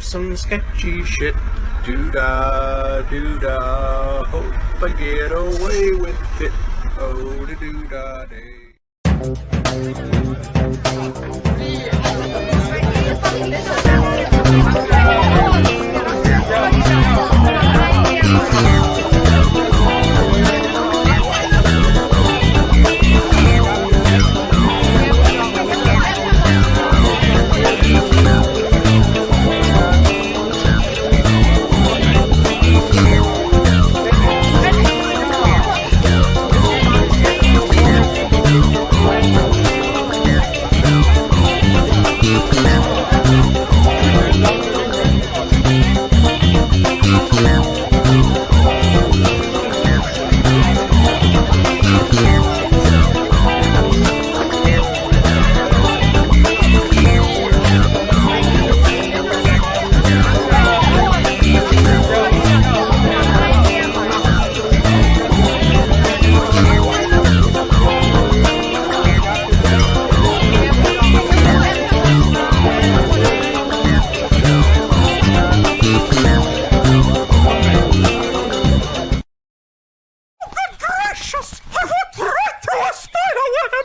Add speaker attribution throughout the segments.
Speaker 1: some sketchy shit. Doo-dah, doo-dah, hope I get away with it. Oh, the doo-dah day.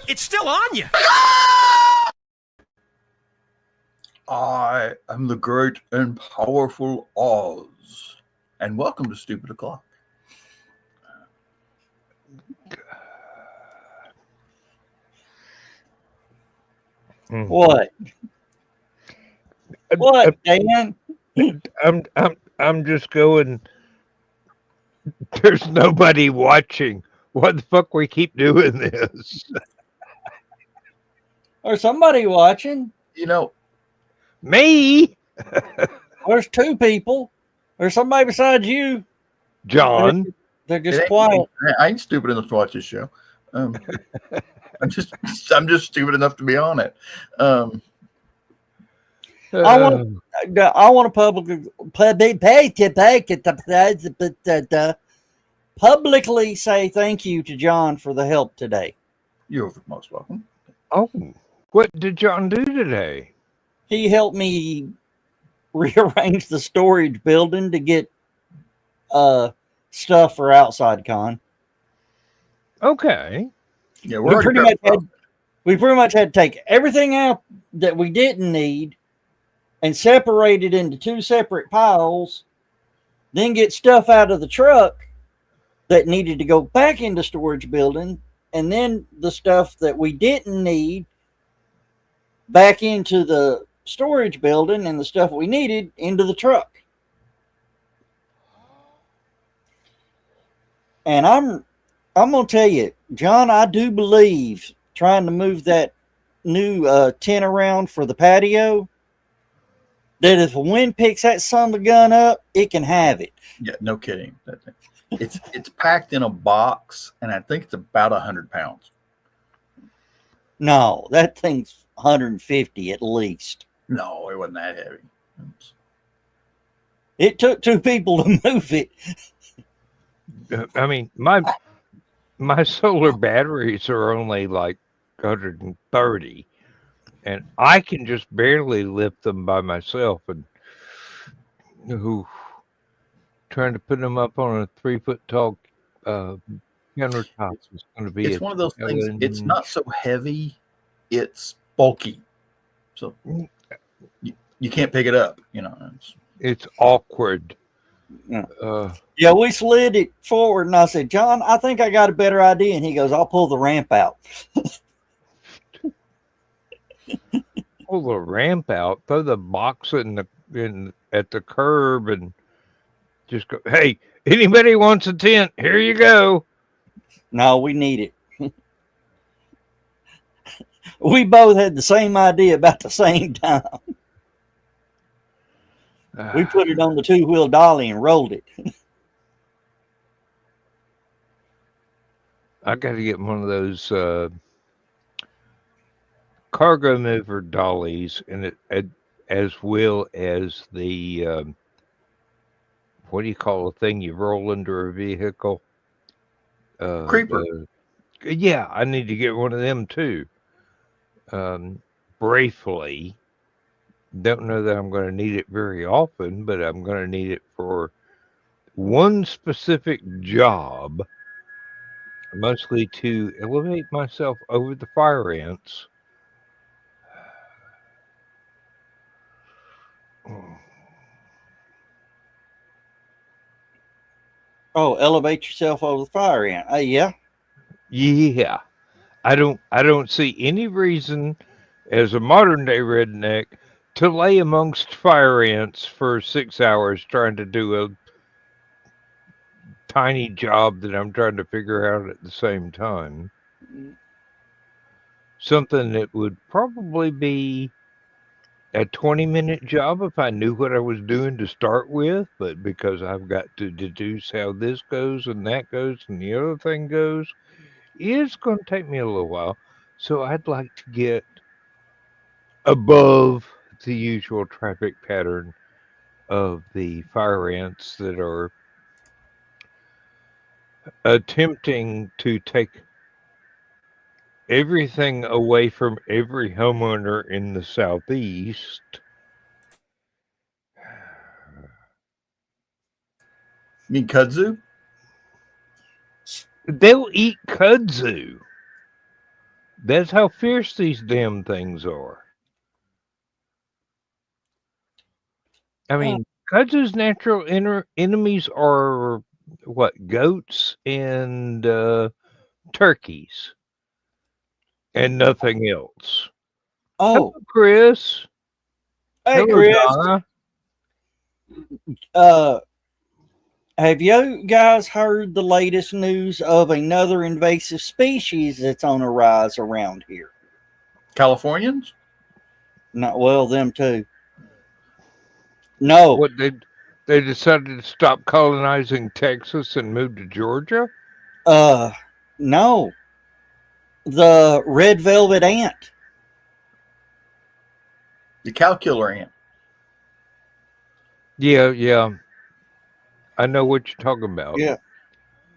Speaker 2: It's still on you.
Speaker 3: I am the great and powerful Oz, and welcome to Stupid O'Clock.
Speaker 4: What? What, Dan?
Speaker 5: I'm just going. There's nobody watching. What the fuck we keep doing this?
Speaker 4: Or somebody watching?
Speaker 3: You know,
Speaker 5: Me,
Speaker 4: There's two people. There's somebody besides you.
Speaker 5: John.
Speaker 4: They're just quiet.
Speaker 3: I ain't stupid enough to watch this show. I'm just stupid enough to be on it.
Speaker 4: I want to publicly say thank you to John for the help today.
Speaker 3: You're most welcome.
Speaker 5: Oh, what did John do today?
Speaker 4: He helped me rearrange the storage building to get stuff for outside con.
Speaker 5: Okay.
Speaker 3: Yeah,
Speaker 4: We pretty much had to take everything out that we didn't need and separate it into two separate piles, then get stuff out of the truck that needed to go back into storage building, and then the stuff that we didn't need back into the storage building, and the stuff we needed into the truck. And I'm going to tell you, John, I do believe trying to move that new tent around for the patio, that if a wind picks that son of a gun up, it can have it.
Speaker 3: Yeah, no kidding. It's packed in a box, and I think it's about 100 pounds.
Speaker 4: No, that thing's 150 at least.
Speaker 3: No, it wasn't that heavy.
Speaker 4: It took two people to move it.
Speaker 5: I mean, my solar batteries are only like 130, and I can just barely lift them by myself. And trying to put them up on a 3-foot tall countertop is going to be.
Speaker 3: It's one of those things. It's not so heavy; it's bulky, so you can't pick it up. You know,
Speaker 5: It's awkward.
Speaker 4: Yeah, we slid it forward, and I said, John, I think I got a better idea. And he goes, I'll pull the ramp out.
Speaker 5: Pull the ramp out, throw the box at the curb, and just go, hey, anybody wants a tent? Here you go.
Speaker 4: No, we need it. We both had the same idea about the same time. We put it on the two-wheel dolly and rolled it.
Speaker 5: I got to get one of those cargo mover dollies, and as well as the what do you call the thing you roll under a vehicle?
Speaker 3: Creeper.
Speaker 5: Yeah, I need to get one of them too. Briefly, Don't know that I'm going to need it very often, but I'm going to need it for one specific job, mostly to elevate myself over the fire ants.
Speaker 4: Oh, elevate yourself over the fire ant. Yeah.
Speaker 5: Yeah, I don't see any reason as a modern day redneck to lay amongst fire ants for 6 hours trying to do a tiny job that I'm trying to figure out at the same time. Something that would probably be a 20-minute job if I knew what I was doing to start with, but because I've got to deduce how this goes and that goes and the other thing goes, it's going to take me a little while. So I'd like to get above the usual traffic pattern of the fire ants that are attempting to take everything away from every homeowner in the southeast.
Speaker 3: You mean kudzu?
Speaker 5: They'll eat kudzu. That's how fierce these damn things are. I mean, kudzu's natural enemies are what? Goats and turkeys, and nothing else.
Speaker 4: Oh,
Speaker 5: Hello, Chris.
Speaker 4: hey,
Speaker 5: Hello,
Speaker 4: Chris.
Speaker 5: Donna.
Speaker 4: Uh, have you guys heard the latest news of another invasive species that's on a rise around here?
Speaker 3: Californians?
Speaker 4: Not well, them too. No,
Speaker 5: What they decided to stop colonizing Texas and move to Georgia?
Speaker 4: no, the red velvet ant.
Speaker 3: The cow killer ant.
Speaker 5: Yeah. I know what you're talking about.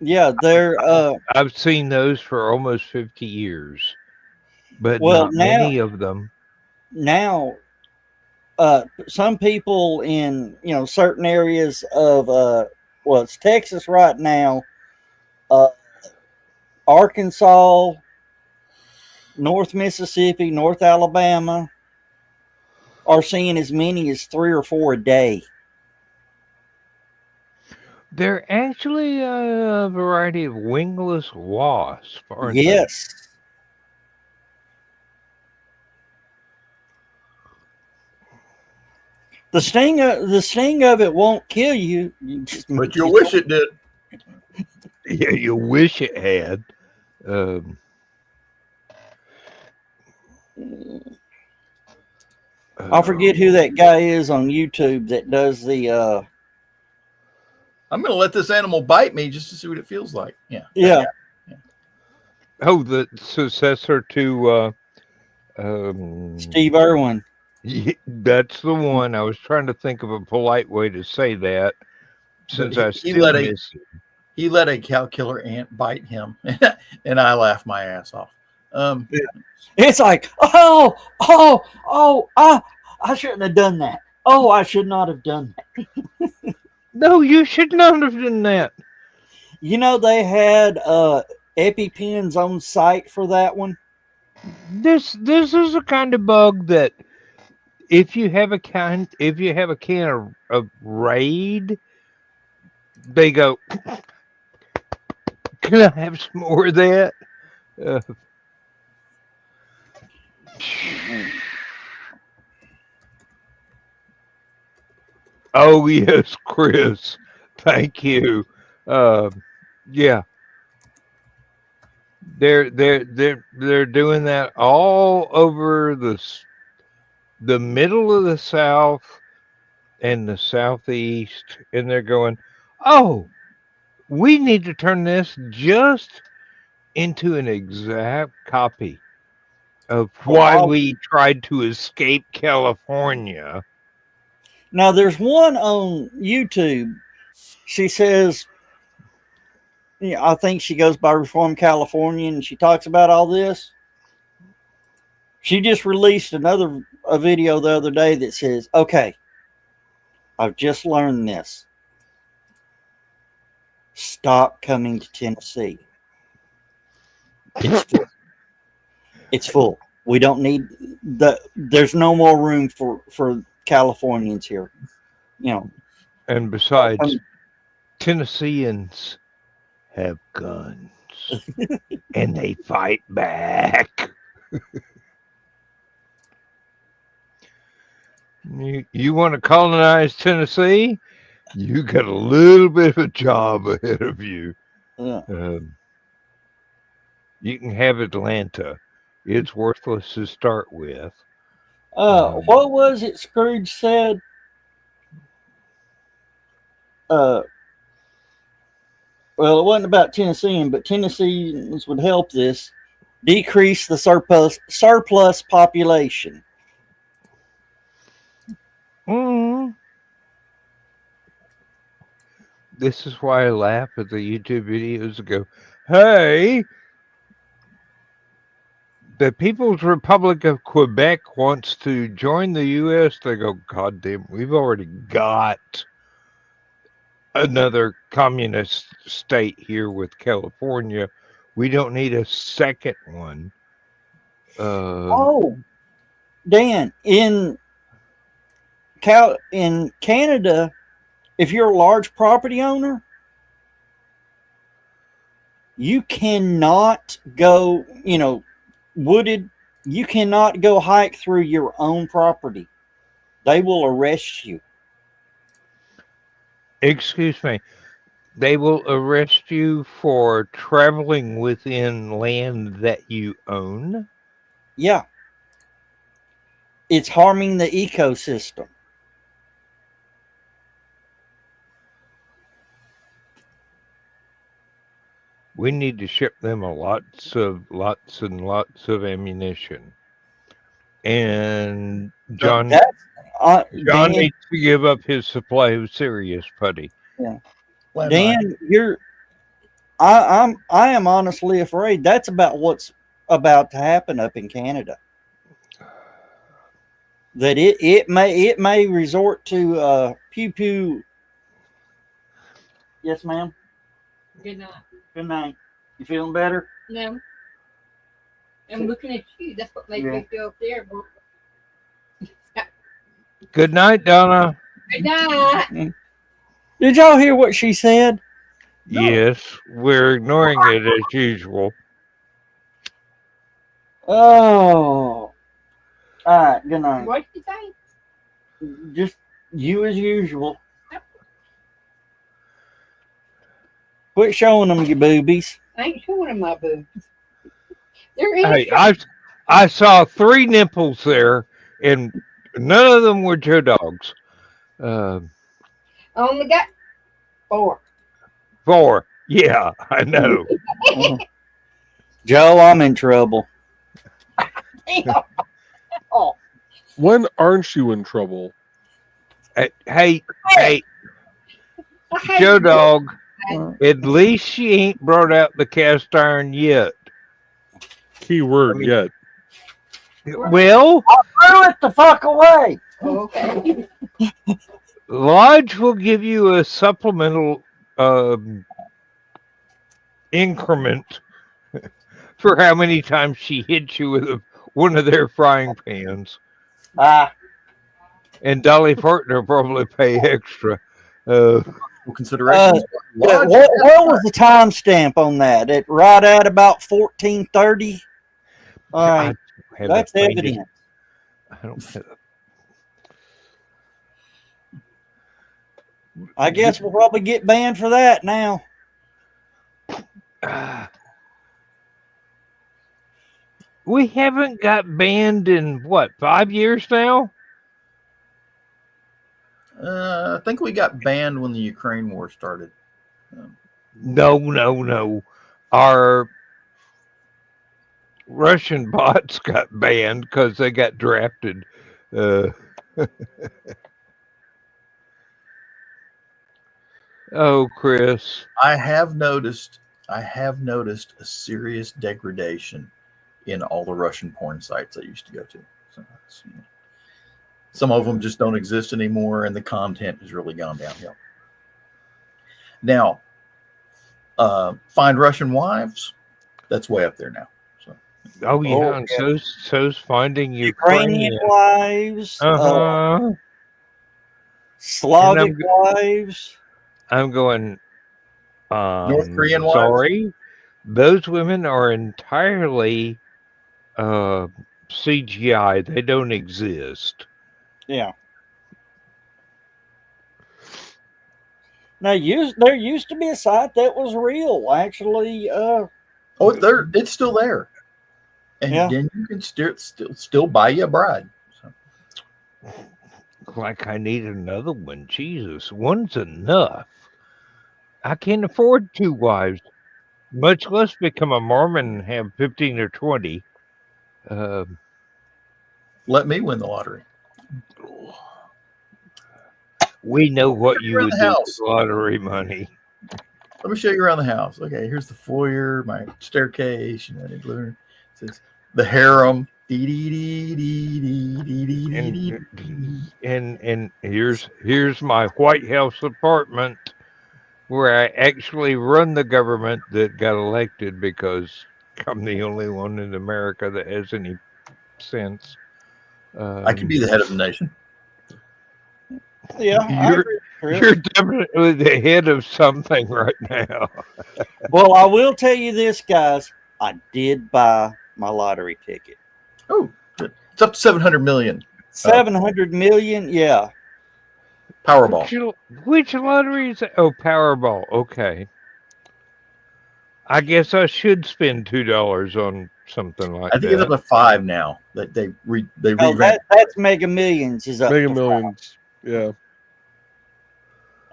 Speaker 4: Yeah, they're
Speaker 5: I've seen those for almost 50 years, but
Speaker 4: well
Speaker 5: not many of them.
Speaker 4: now some people in certain areas of well, it's Texas right now, Arkansas, North Mississippi, North Alabama are seeing as many as 3 or 4 a day.
Speaker 5: They're actually a variety of wingless wasps, aren't they?
Speaker 4: Yes. The sting of it won't kill you.
Speaker 3: But you'll wish it did.
Speaker 5: Yeah, you wish it had.
Speaker 4: I forget who that guy is on YouTube that does the
Speaker 3: I'm going to let this animal bite me just to see what it feels like. Yeah.
Speaker 5: Oh, the successor to
Speaker 4: Steve Irwin.
Speaker 5: that's the one. I was trying to think of a polite way to say that since I still miss it.
Speaker 3: He let a cow killer ant bite him, and I laughed my ass off.
Speaker 4: It's like, I shouldn't have done that. Oh, I should not have done that.
Speaker 5: No, you should not have done that.
Speaker 4: They had EpiPens on site for that one.
Speaker 5: This is a kind of bug that if you have a can of Raid, they go, can I have some more of that? Oh yes, Chris. Thank you. Yeah. They're doing that all over the middle of the South and the Southeast, and they're going, oh, we need to turn this just into an exact copy of why we tried to escape California.
Speaker 4: Now, there's one on YouTube. She says, I think she goes by Reform California, and she talks about all this. She just released a video the other day that says, "Okay, I've just learned this. Stop coming to Tennessee. It's full. It's full. We don't need there's no more room for Californians here. You know."
Speaker 5: And besides, Tennesseans have guns and they fight back. You want to colonize Tennessee? You got a little bit of a job ahead of you.
Speaker 4: Yeah.
Speaker 5: You can have Atlanta. It's worthless to start with.
Speaker 4: What was it Scrooge said? Well, it wasn't about Tennessean, but Tennesseans would help this decrease the surplus population.
Speaker 5: This is why I laugh at the YouTube videos and go, hey, the People's Republic of Quebec wants to join the U.S. They go, God damn, we've already got another communist state here with California. We don't need a second one.
Speaker 4: Dan, in Canada, if you're a large property owner, you cannot go, wooded. You cannot go hike through your own property. They will arrest you.
Speaker 5: Excuse me. They will arrest you for traveling within land that you own?
Speaker 4: Yeah. It's harming the ecosystem.
Speaker 5: We need to ship them lots and lots of ammunition. And John needs to give up his supply of serious putty.
Speaker 4: Yeah. Dan, I am honestly afraid that's about what's about to happen up in Canada. That it may resort to pew pew. Yes, ma'am.
Speaker 6: Good night.
Speaker 4: Good night. You feeling better?
Speaker 6: No. I'm looking at you. That's what made me go up there.
Speaker 5: Good night, Donna.
Speaker 6: Good night.
Speaker 4: Did y'all hear what she said?
Speaker 5: No. Yes, we're ignoring it as usual.
Speaker 4: Oh. All right, good night.
Speaker 6: What did you say?
Speaker 4: Just you as usual. Quit showing them your boobies.
Speaker 6: I ain't showing them my boobs. There is.
Speaker 5: Hey, I saw 3 nipples there, and none of them were Joe Dogs.
Speaker 6: Only got 4.
Speaker 5: 4. Yeah, I know.
Speaker 4: Joe, I'm in trouble.
Speaker 6: Oh.
Speaker 7: When aren't you in trouble?
Speaker 5: Hey, Joe Dog. At least she ain't brought out the cast iron yet.
Speaker 7: Keyword yet.
Speaker 5: Well,
Speaker 4: I threw it the fuck away.
Speaker 6: Okay.
Speaker 5: Lodge will give you a supplemental increment for how many times she hits you with one of their frying pans. And Dolly Parton will probably pay extra.
Speaker 3: Consideration.
Speaker 4: What was the timestamp on that? It right at about 14:30. All right, that's evidence.
Speaker 5: I don't have
Speaker 4: I guess we'll probably get banned for that now.
Speaker 5: We haven't got banned in what, 5 years now?
Speaker 3: I think we got banned when the Ukraine war started.
Speaker 5: No. Our Russian bots got banned because they got drafted. Oh, Chris.
Speaker 3: I have noticed a serious degradation in all the Russian porn sites I used to go to. So some of them just don't exist anymore, and the content has really gone downhill. Now, find Russian wives, that's way up there now. So,
Speaker 5: Oh yeah,
Speaker 4: Oh,
Speaker 5: and
Speaker 4: yeah.
Speaker 5: so's finding
Speaker 4: Ukrainian
Speaker 5: Ukrainian.
Speaker 4: wives,
Speaker 5: And
Speaker 4: Slavic wives.
Speaker 5: I'm going.
Speaker 3: North Korean wives?
Speaker 5: Sorry, those women are entirely CGI. They don't exist.
Speaker 4: Yeah. Now, there used to be a site that was real, actually.
Speaker 3: Oh, it's still there, and
Speaker 4: Yeah.
Speaker 3: then you can still buy you a bride. So,
Speaker 5: Like I need another one. Jesus, one's enough. I can't afford 2 wives, much less become a Mormon and have 15 or 20.
Speaker 3: let me win the lottery.
Speaker 5: We know what you
Speaker 3: Around
Speaker 5: would
Speaker 3: the
Speaker 5: do with
Speaker 3: house.
Speaker 5: lottery money.
Speaker 3: Let me show you around the house. Okay, here's the foyer, my staircase. It says the harem.
Speaker 5: And here's my White House apartment where I actually run the government that got elected because I'm the only one in America that has any sense.
Speaker 3: I could be the head of the nation.
Speaker 4: Yeah. I
Speaker 5: You're
Speaker 4: agree, Chris.
Speaker 5: you're definitely the head of something right now.
Speaker 4: Well, I will tell you this, guys. I did buy my lottery ticket.
Speaker 3: Oh, good. It's up to 700 million.
Speaker 4: 700 million. Yeah.
Speaker 3: Powerball.
Speaker 5: Which lottery is that? Oh, Powerball. Okay. I guess I should spend $2 on something like
Speaker 3: I think it's up
Speaker 5: that.
Speaker 3: to 5 now. That they
Speaker 4: Oh,
Speaker 3: revamped.
Speaker 4: that's Mega Millions is up
Speaker 7: Mega
Speaker 4: to 5.
Speaker 7: Millions. Yeah.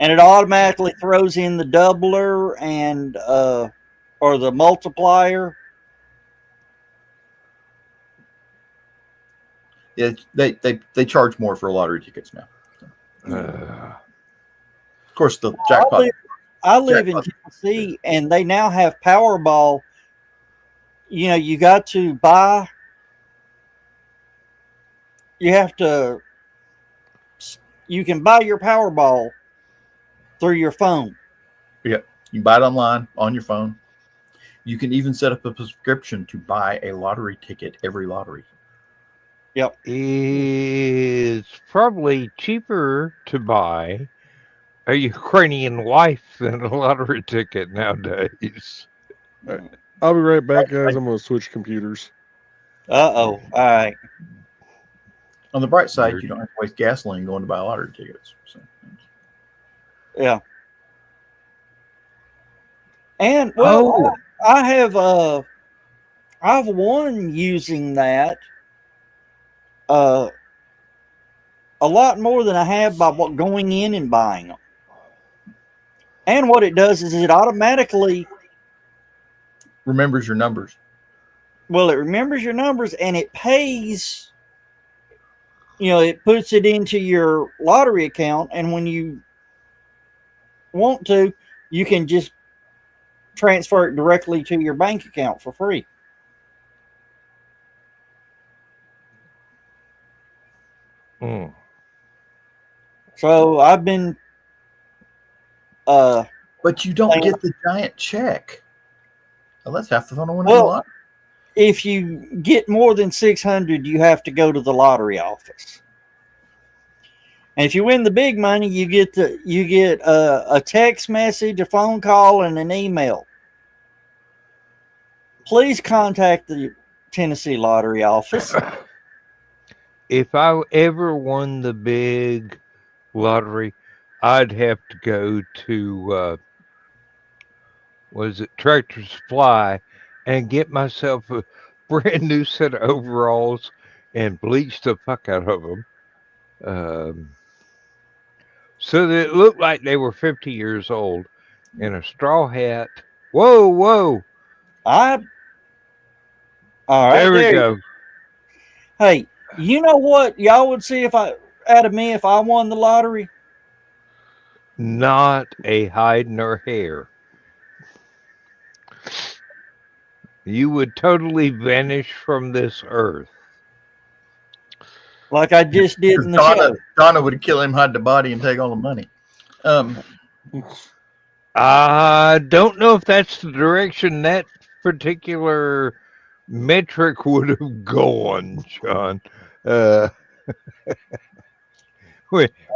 Speaker 4: And it automatically throws in the doubler and or the multiplier.
Speaker 3: Yeah, they charge more for lottery tickets now. Of course, the jackpot.
Speaker 4: I live in Tennessee, and they now have Powerball. You know, you got to buy. You have to. You can buy your Powerball through your phone.
Speaker 3: Yeah, you buy it online on your phone. You can even set up a subscription to buy a lottery ticket every lottery.
Speaker 4: Yep.
Speaker 5: It's probably cheaper to buy a Ukrainian wife than a lottery ticket nowadays.
Speaker 7: I'll be right back, guys. I'm going to switch computers.
Speaker 4: All right.
Speaker 3: On the bright side, you don't have to waste gasoline going to buy lottery tickets. So.
Speaker 4: Yeah. And well, I've won using that a lot more than I have by going in and buying them. And what it does is it automatically
Speaker 3: remembers your numbers.
Speaker 4: Well, it remembers your numbers and it pays. You know, it puts it into your lottery account, and when you want to, you can just transfer it directly to your bank account for free. So I've been
Speaker 3: but you don't get the giant check. Well, that's half the fun of winning
Speaker 4: well,
Speaker 3: lottery.
Speaker 4: If you get more than 600, you have to go to the lottery office. And if you win the big money, you get a text message, a phone call, and an email. Please contact the Tennessee Lottery office.
Speaker 5: If I ever won the big lottery, I'd have to go to Tractor Supply and get myself a brand new set of overalls and bleach the fuck out of them. So that it looked like they were 50 years old in a straw hat. Whoa.
Speaker 4: All right.
Speaker 5: There we go.
Speaker 4: Hey, you know what y'all would see if I won the lottery?
Speaker 5: Not a hide nor hair. you would totally vanish from this earth.
Speaker 4: Like I just did in the show.
Speaker 3: Donna would kill him, hide the body, and take all the money.
Speaker 5: I don't know if that's the direction that particular metric would have gone, John.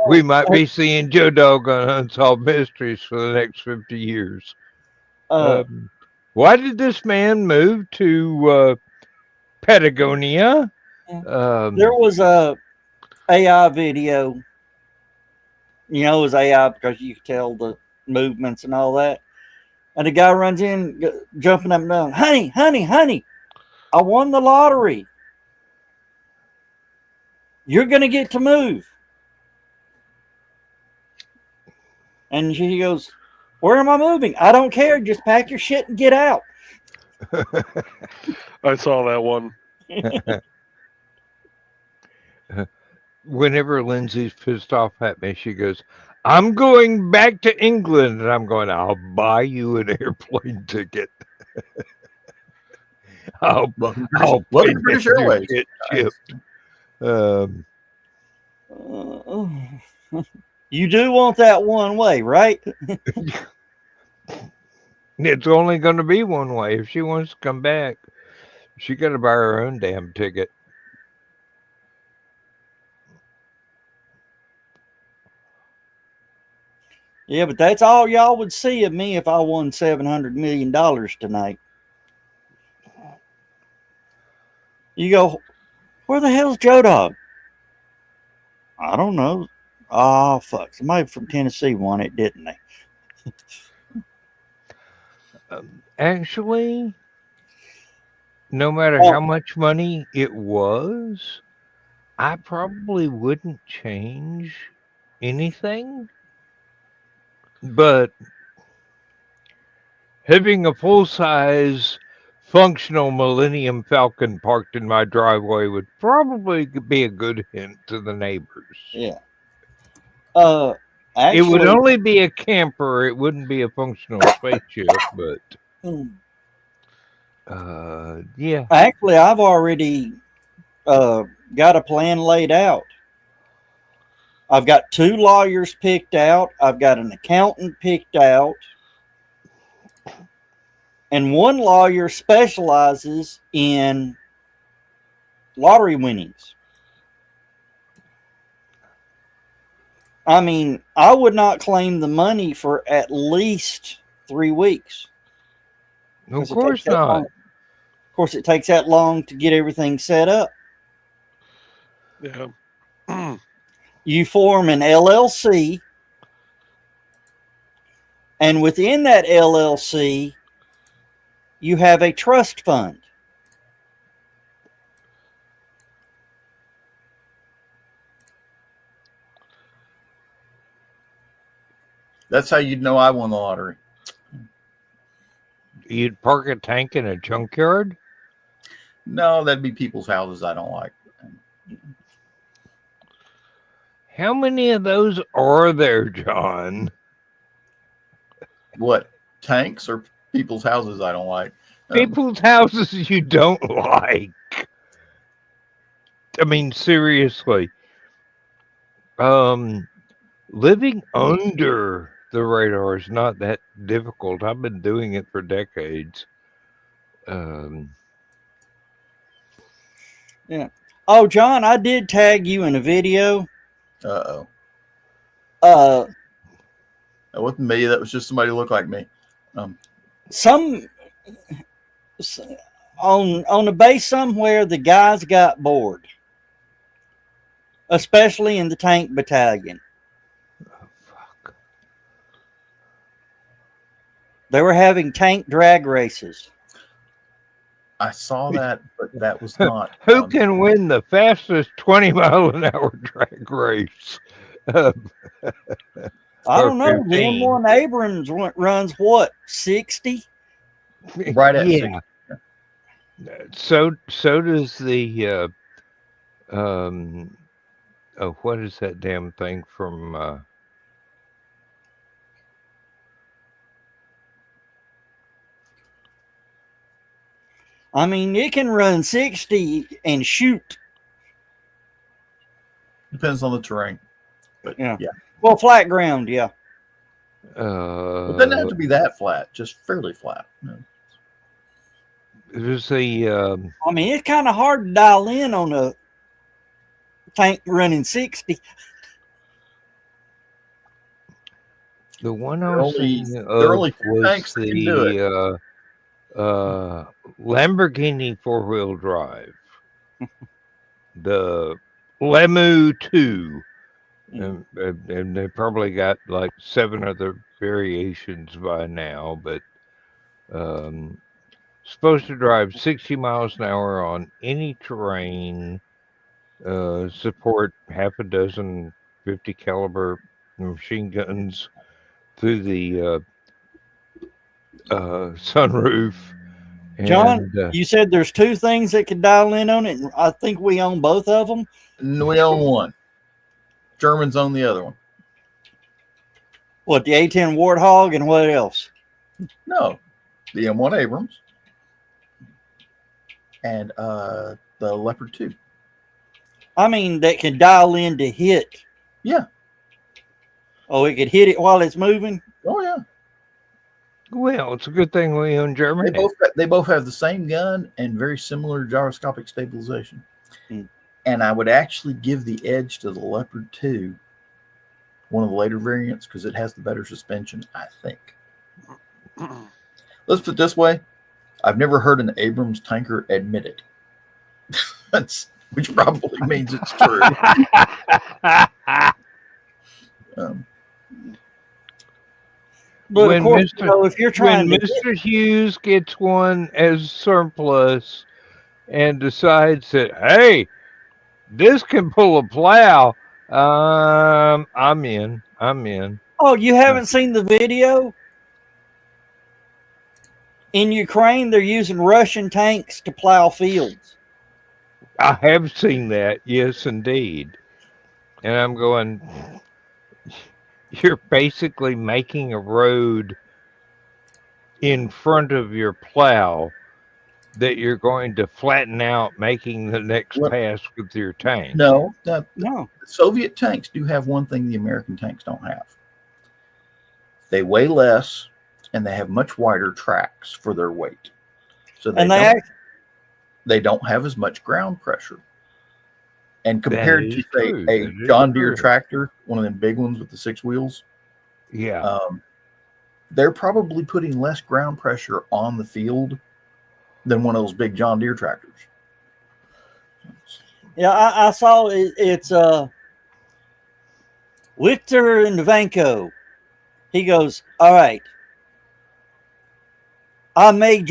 Speaker 5: We might be seeing Joe Dog on Unsolved Mysteries for the next 50 years. Why did this man move to Patagonia?
Speaker 4: There was a AI video. You know, it was AI because you could tell the movements and all that. And the guy runs in, jumping up and down. Honey, honey, honey, I won the lottery. You're going to get to move. And she goes, where am I moving? I don't care. Just pack your shit and get out.
Speaker 7: I saw that one.
Speaker 5: Whenever Lindsay's pissed off at me, she goes, I'm going back to England. And I'm going, I'll buy you an airplane ticket. I'll
Speaker 3: Welcome
Speaker 5: pay
Speaker 3: to British
Speaker 5: you to
Speaker 3: Airways.
Speaker 5: get shipped.
Speaker 4: You do want that one way, right?
Speaker 5: It's only going to be one way. If she wants to come back, she got to buy her own damn ticket.
Speaker 4: Yeah, but that's all y'all would see of me if I won $700 million tonight. You go, where the hell's Joe Dog? I don't know. Oh, fuck. Somebody from Tennessee won it, didn't they?
Speaker 5: Actually, no matter how much money it was, I probably wouldn't change anything. But having a full-size functional Millennium Falcon parked in my driveway would probably be a good hint to the neighbors.
Speaker 4: Yeah. Actually,
Speaker 5: it would only be a camper. It wouldn't be a functional spaceship, but yeah.
Speaker 4: Actually, I've already got a plan laid out. I've got 2 lawyers picked out. I've got an accountant picked out. And one lawyer specializes in lottery winnings. I mean, I would not claim the money for at least 3 weeks.
Speaker 5: Of course not.
Speaker 4: Of course, it takes that long to get everything set up.
Speaker 7: Yeah.
Speaker 4: You form an LLC, and within that LLC, you have a trust fund.
Speaker 3: That's how you'd know I won the lottery.
Speaker 5: You'd park a tank in a junkyard?
Speaker 3: No, that'd be people's houses I don't like.
Speaker 5: How many of those are there, John?
Speaker 3: What? Tanks or people's houses I don't like?
Speaker 5: People's houses you don't like. I mean, seriously. Living under the radar is not that difficult. I've been doing it for decades.
Speaker 4: Yeah. Oh, John, I did tag you in a video.
Speaker 3: That
Speaker 4: Uh,
Speaker 3: wasn't me. That was just somebody who looked like me.
Speaker 4: On the base somewhere, the guys got bored, especially in the tank battalion.
Speaker 5: Fuck.
Speaker 4: They were having tank drag races.
Speaker 3: I saw that, but that was not.
Speaker 5: Who can win the fastest 20-mile-an-hour drag race?
Speaker 4: I don't know. The
Speaker 5: 15.
Speaker 4: M1 Abrams runs what, 60?
Speaker 3: Right at
Speaker 5: Yeah. So does the what is that damn thing from
Speaker 4: I mean, it can run 60 and shoot.
Speaker 3: Depends on the terrain. But
Speaker 4: Yeah.
Speaker 3: yeah.
Speaker 4: Well, flat ground, yeah.
Speaker 3: It doesn't have to be that flat, just fairly flat.
Speaker 5: It was the
Speaker 4: I mean, it's kind of hard to dial in on a tank running 60.
Speaker 5: the one I
Speaker 3: There are
Speaker 5: was
Speaker 3: only,
Speaker 5: thinking
Speaker 3: there are
Speaker 5: of
Speaker 3: only 2
Speaker 5: was
Speaker 3: tanks that can do it.
Speaker 5: the Lamborghini 4-wheel drive, the Lemu 2, and they probably got like 7 other variations by now, but supposed to drive 60 miles an hour on any terrain, support half a dozen 50 caliber machine guns through the sunroof.
Speaker 4: John,
Speaker 5: And,
Speaker 4: you said there's 2 things that can dial in on it, and I think we own both of them.
Speaker 3: We own one. Germans own the other one.
Speaker 4: What, the A-10 Warthog and what else?
Speaker 3: No, the M1 Abrams and the Leopard 2.
Speaker 4: I mean, that can dial in to hit.
Speaker 3: Yeah.
Speaker 4: Oh, it could hit it while it's moving?
Speaker 3: Oh yeah.
Speaker 5: well, it's a good thing we own Germany.
Speaker 3: They both have the same gun and very similar gyroscopic stabilization. And I would actually give the edge to the Leopard 2, one of the later variants, because it has the better suspension, I think. Let's put it this way. I've never heard an Abrams tanker admit it. Which probably means it's true.
Speaker 4: But
Speaker 5: When
Speaker 4: of course,
Speaker 5: Mr.
Speaker 4: if you're trying
Speaker 5: when
Speaker 4: to
Speaker 5: Mr. Hughes gets one as surplus and decides that, hey, this can pull a plow, I'm in.
Speaker 4: Oh, you haven't seen the video? In Ukraine, they're using Russian tanks to plow fields.
Speaker 5: I have seen that, yes, indeed. And I'm going, you're basically making a road in front of your plow that you're going to flatten out, making the next pass with your tank.
Speaker 3: No.
Speaker 4: No.
Speaker 3: Soviet tanks do have one thing the American tanks don't have. They weigh less, and they have much wider tracks for their weight. So they don't have as much ground pressure. And compared to, say, a John Deere tractor, one of them big ones with the 6 wheels,
Speaker 5: yeah,
Speaker 3: they're probably putting less ground pressure on the field than one of those big John Deere tractors.
Speaker 4: Yeah, I saw it, it's Victor Novanko. He goes, all right, I may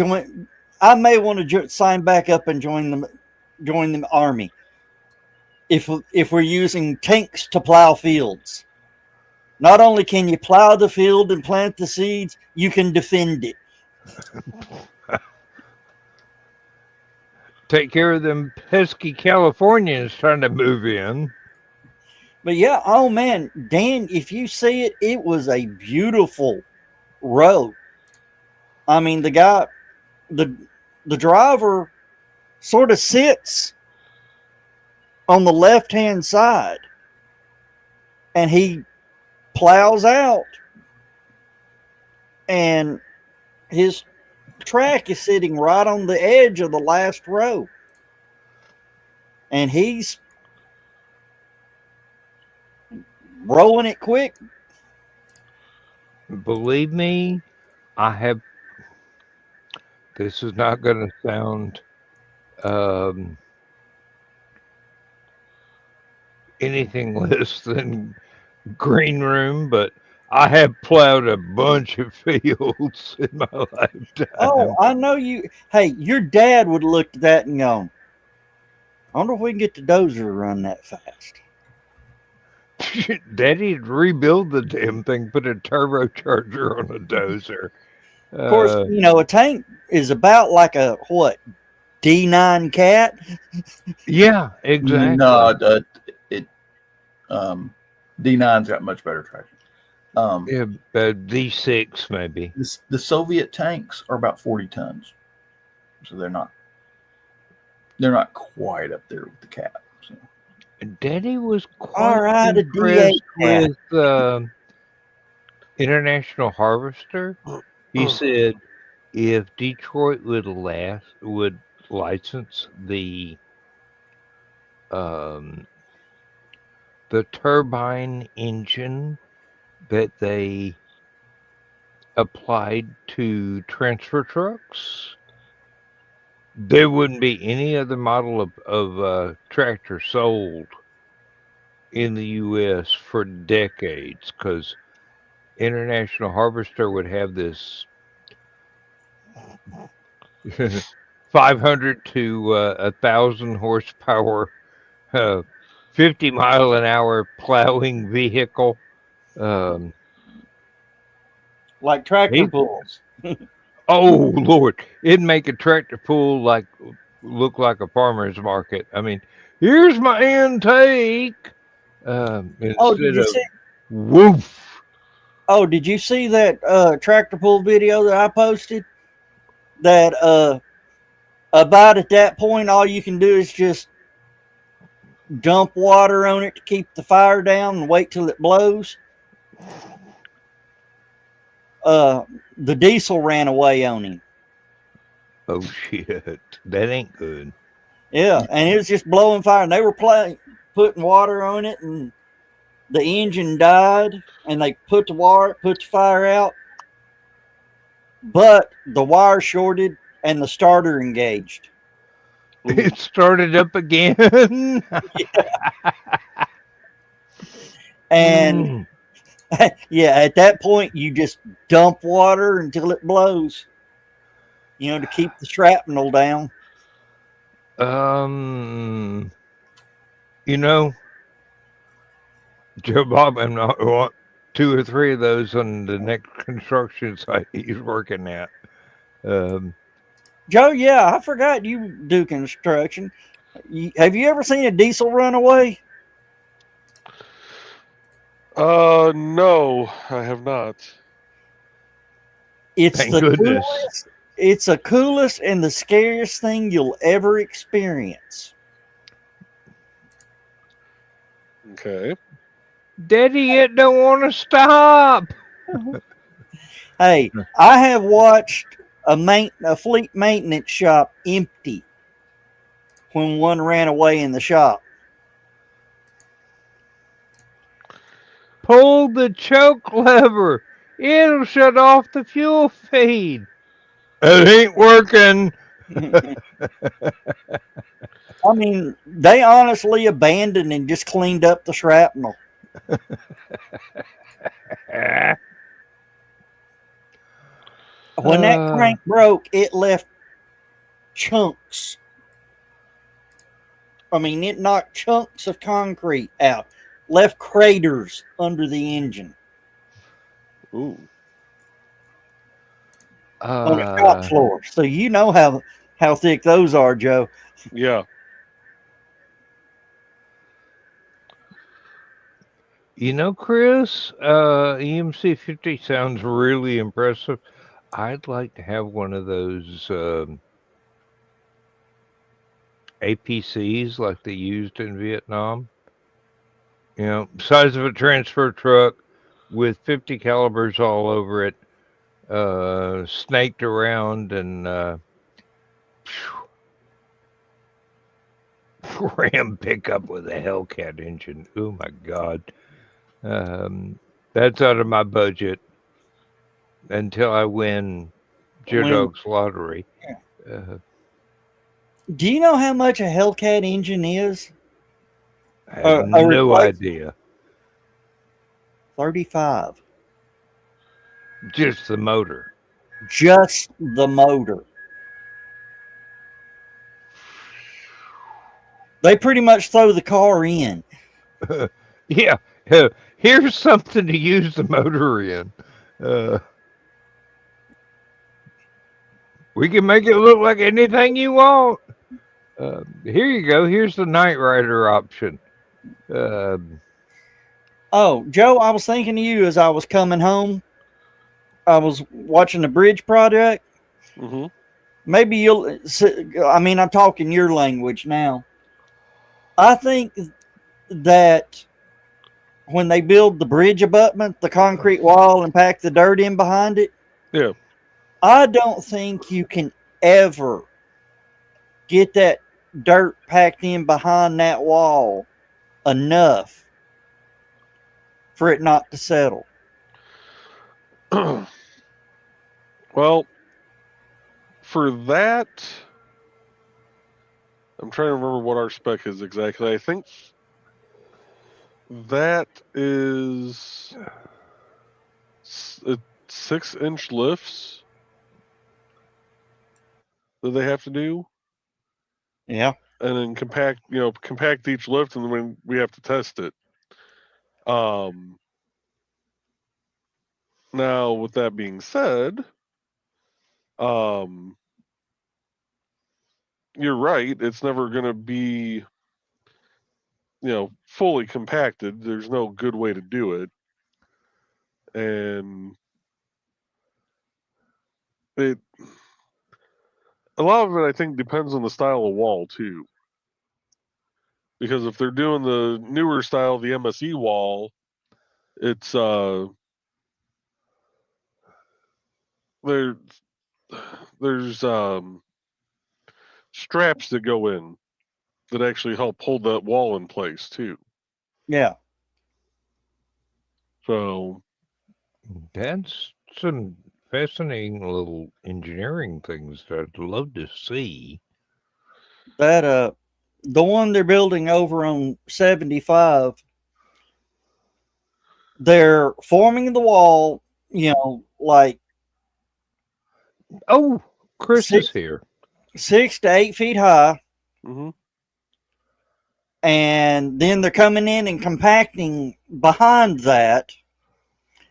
Speaker 4: want to sign back up and join the army if we're using tanks to plow fields. Not only can you plow the field and plant the seeds, you can defend it.
Speaker 5: Take care of them pesky Californians trying to move in.
Speaker 4: But yeah, oh man, Dan, if you see it, it was a beautiful road. I mean, the driver sort of sits on the left-hand side and he plows out, and his track is sitting right on the edge of the last row, and he's rolling it quick.
Speaker 5: Believe me, this is not going to sound anything less than green room, but I have plowed a bunch of fields in my lifetime.
Speaker 4: Oh, I know you. Hey, your dad would look at that and go, I wonder if we can get the dozer to run that fast.
Speaker 5: Daddy'd rebuild the damn thing, put a turbocharger on a dozer.
Speaker 4: Of course, a tank is about like a, D9 cat?
Speaker 5: Yeah, exactly.
Speaker 3: No, D9's got much better traction.
Speaker 5: D6 maybe.
Speaker 3: The Soviet tanks are about 40 tons, so they're not They're not quite up there with the cat. So.
Speaker 5: Daddy was
Speaker 4: All
Speaker 5: quite
Speaker 4: right, a
Speaker 5: impressed
Speaker 4: D8
Speaker 5: with International Harvester. He said if Detroit would license the turbine engine that they applied to transfer trucks, there wouldn't be any other model of tractor sold in the U.S. for decades, because International Harvester would have this 500 to 1,000 horsepower, 50-mile-an-hour plowing vehicle.
Speaker 4: like tractor pulls.
Speaker 5: Oh Lord, it'd make a tractor pull look like a farmer's market. I mean, here's my intake.
Speaker 4: Oh, did
Speaker 5: Instead
Speaker 4: you
Speaker 5: of
Speaker 4: see?
Speaker 5: woof.
Speaker 4: Oh, did you see that tractor pull video that I posted? That about at that point, all you can do is just dump water on it to keep the fire down and wait till it blows. The diesel ran away on him.
Speaker 5: Oh shit, that ain't good.
Speaker 4: Yeah, and it was just blowing fire, and they were putting water on it, and the engine died, and they put the fire out, but the wire shorted and the starter engaged.
Speaker 5: It started up again.
Speaker 4: And yeah, at that point, you just dump water until it blows, to keep the shrapnel down.
Speaker 5: Joe Bob, I'm not want 2 or 3 of those on the next construction site he's working at.
Speaker 4: Joe, yeah, I forgot you do construction. Have you ever seen a diesel run away?
Speaker 7: No, I have not.
Speaker 4: It's
Speaker 5: Thank
Speaker 4: the
Speaker 5: goodness.
Speaker 4: coolest. It's the coolest and the scariest thing you'll ever experience.
Speaker 7: Okay.
Speaker 5: Daddy, it don't want to stop.
Speaker 4: Hey, I have watched a fleet maintenance shop empty when one ran away in the shop.
Speaker 5: Pull the choke lever. It'll shut off the fuel feed. It ain't working.
Speaker 4: I mean, they honestly abandoned and just cleaned up the shrapnel. When that crank broke, it left chunks. I mean, it knocked chunks of concrete out, left craters under the engine.
Speaker 7: Ooh.
Speaker 4: On the shop floor. So you know how thick those are, Joe.
Speaker 7: Yeah.
Speaker 5: Chris, EMC 50 sounds really impressive. I'd like to have one of those APCs like they used in Vietnam. Size of a transfer truck with 50 calibers all over it, snaked around and Ram pickup with a Hellcat engine. Oh my God. That's out of my budget until I win Joe Dog's lottery.
Speaker 4: Do you know how much a Hellcat engine is?
Speaker 5: I have no idea.
Speaker 4: 35.
Speaker 5: Just the motor.
Speaker 4: Just the motor. They pretty much throw the car in.
Speaker 5: Yeah. Here's something to use the motor in. We can make it look like anything you want. Here you go. Here's the Knight Rider option.
Speaker 4: Oh, Joe, I was thinking of you as I was coming home. I was watching the bridge project.
Speaker 7: Mm-hmm.
Speaker 4: maybe you'll. I mean, I'm talking your language now. I think that when they build the bridge abutment, the concrete wall, and pack the dirt in behind it,
Speaker 7: Yeah.
Speaker 4: I don't think you can ever get that dirt packed in behind that wall enough for it not to settle.
Speaker 7: Well, for that, I'm trying to remember what our spec is exactly. I think that is 6-inch lifts that they have to do.
Speaker 4: Yeah.
Speaker 7: And then compact each lift, and then we have to test it. Now, with that being said, you're right. It's never going to be, fully compacted. There's no good way to do it. And a lot of it, I think, depends on the style of wall, too. Because if they're doing the newer style, the MSE wall, it's, there's straps that go in that actually help hold that wall in place too.
Speaker 4: Yeah.
Speaker 7: So
Speaker 5: That's some fascinating little engineering things that I'd love to see.
Speaker 4: That the one they're building over on 75, they're forming the wall, like
Speaker 5: Oh, Chris
Speaker 4: Six-
Speaker 5: is here.
Speaker 4: 6 to 8 feet high,
Speaker 7: mm-hmm.
Speaker 4: and then they're coming in and compacting behind that,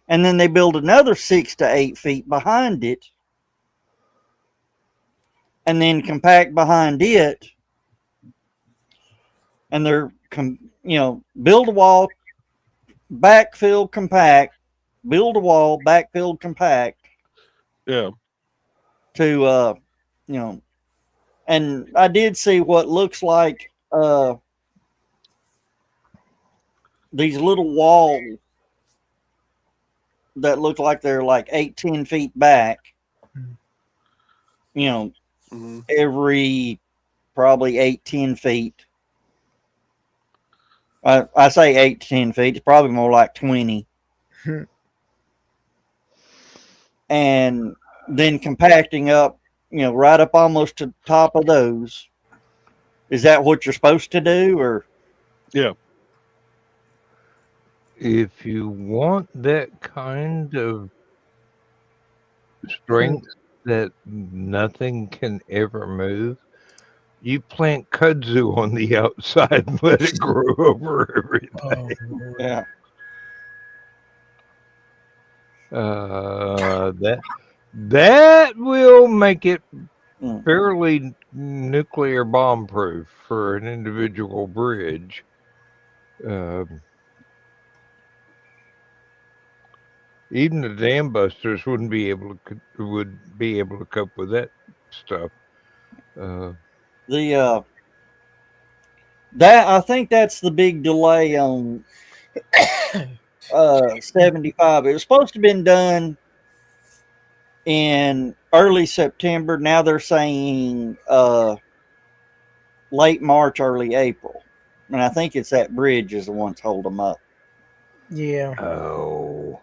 Speaker 4: and then they build another 6 to 8 feet behind it, and then compact behind it, and they're build a wall, backfill, compact, build a wall, backfill, compact.
Speaker 7: Yeah.
Speaker 4: To and I did see what looks like these little walls that look like they're like 8-10 feet back,
Speaker 7: Mm-hmm.
Speaker 4: every probably 8-10 feet. I say 8-10 feet, it's probably more like 20. And then compacting up, right up almost to the top of those. Is that what you're supposed to do, or?
Speaker 7: Yeah.
Speaker 5: If you want that kind of strength that nothing can ever move, you plant kudzu on the outside and let it grow over everything.
Speaker 4: Yeah.
Speaker 5: That will make it fairly nuclear bomb proof for an individual bridge. Even the dam busters would be able to cope with that stuff.
Speaker 4: That I think that's the big delay on 75. It was supposed to have been done in early September. Now they're saying late March, early April. And I think it's that bridge is the one that's holding them up.
Speaker 8: Yeah.
Speaker 5: Oh.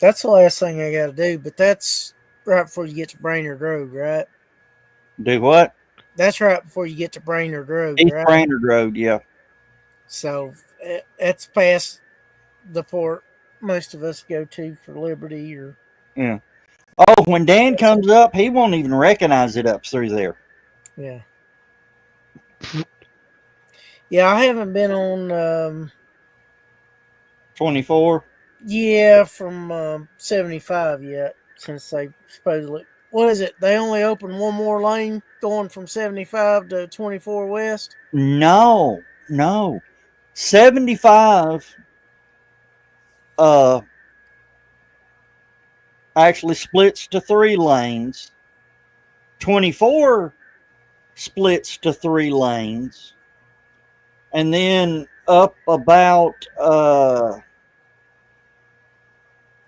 Speaker 8: That's the last thing I got to do, but that's right before you get to Brainerd Road, right?
Speaker 4: Do what?
Speaker 8: That's right before you get to Brainerd Road,
Speaker 4: East
Speaker 8: right?
Speaker 4: Brainerd Road, yeah.
Speaker 8: So that's past the port most of us go to for Liberty or.
Speaker 4: Yeah. Oh, when Dan comes up, he won't even recognize it up through there.
Speaker 8: Yeah. Yeah, I haven't been on
Speaker 4: 24.
Speaker 8: Yeah, from 75 yet, since they supposedly. What is it? They only opened one more lane going from 75 to 24 west?
Speaker 4: No. 75 actually splits to 3 lanes. 24 splits to 3 lanes. And then up about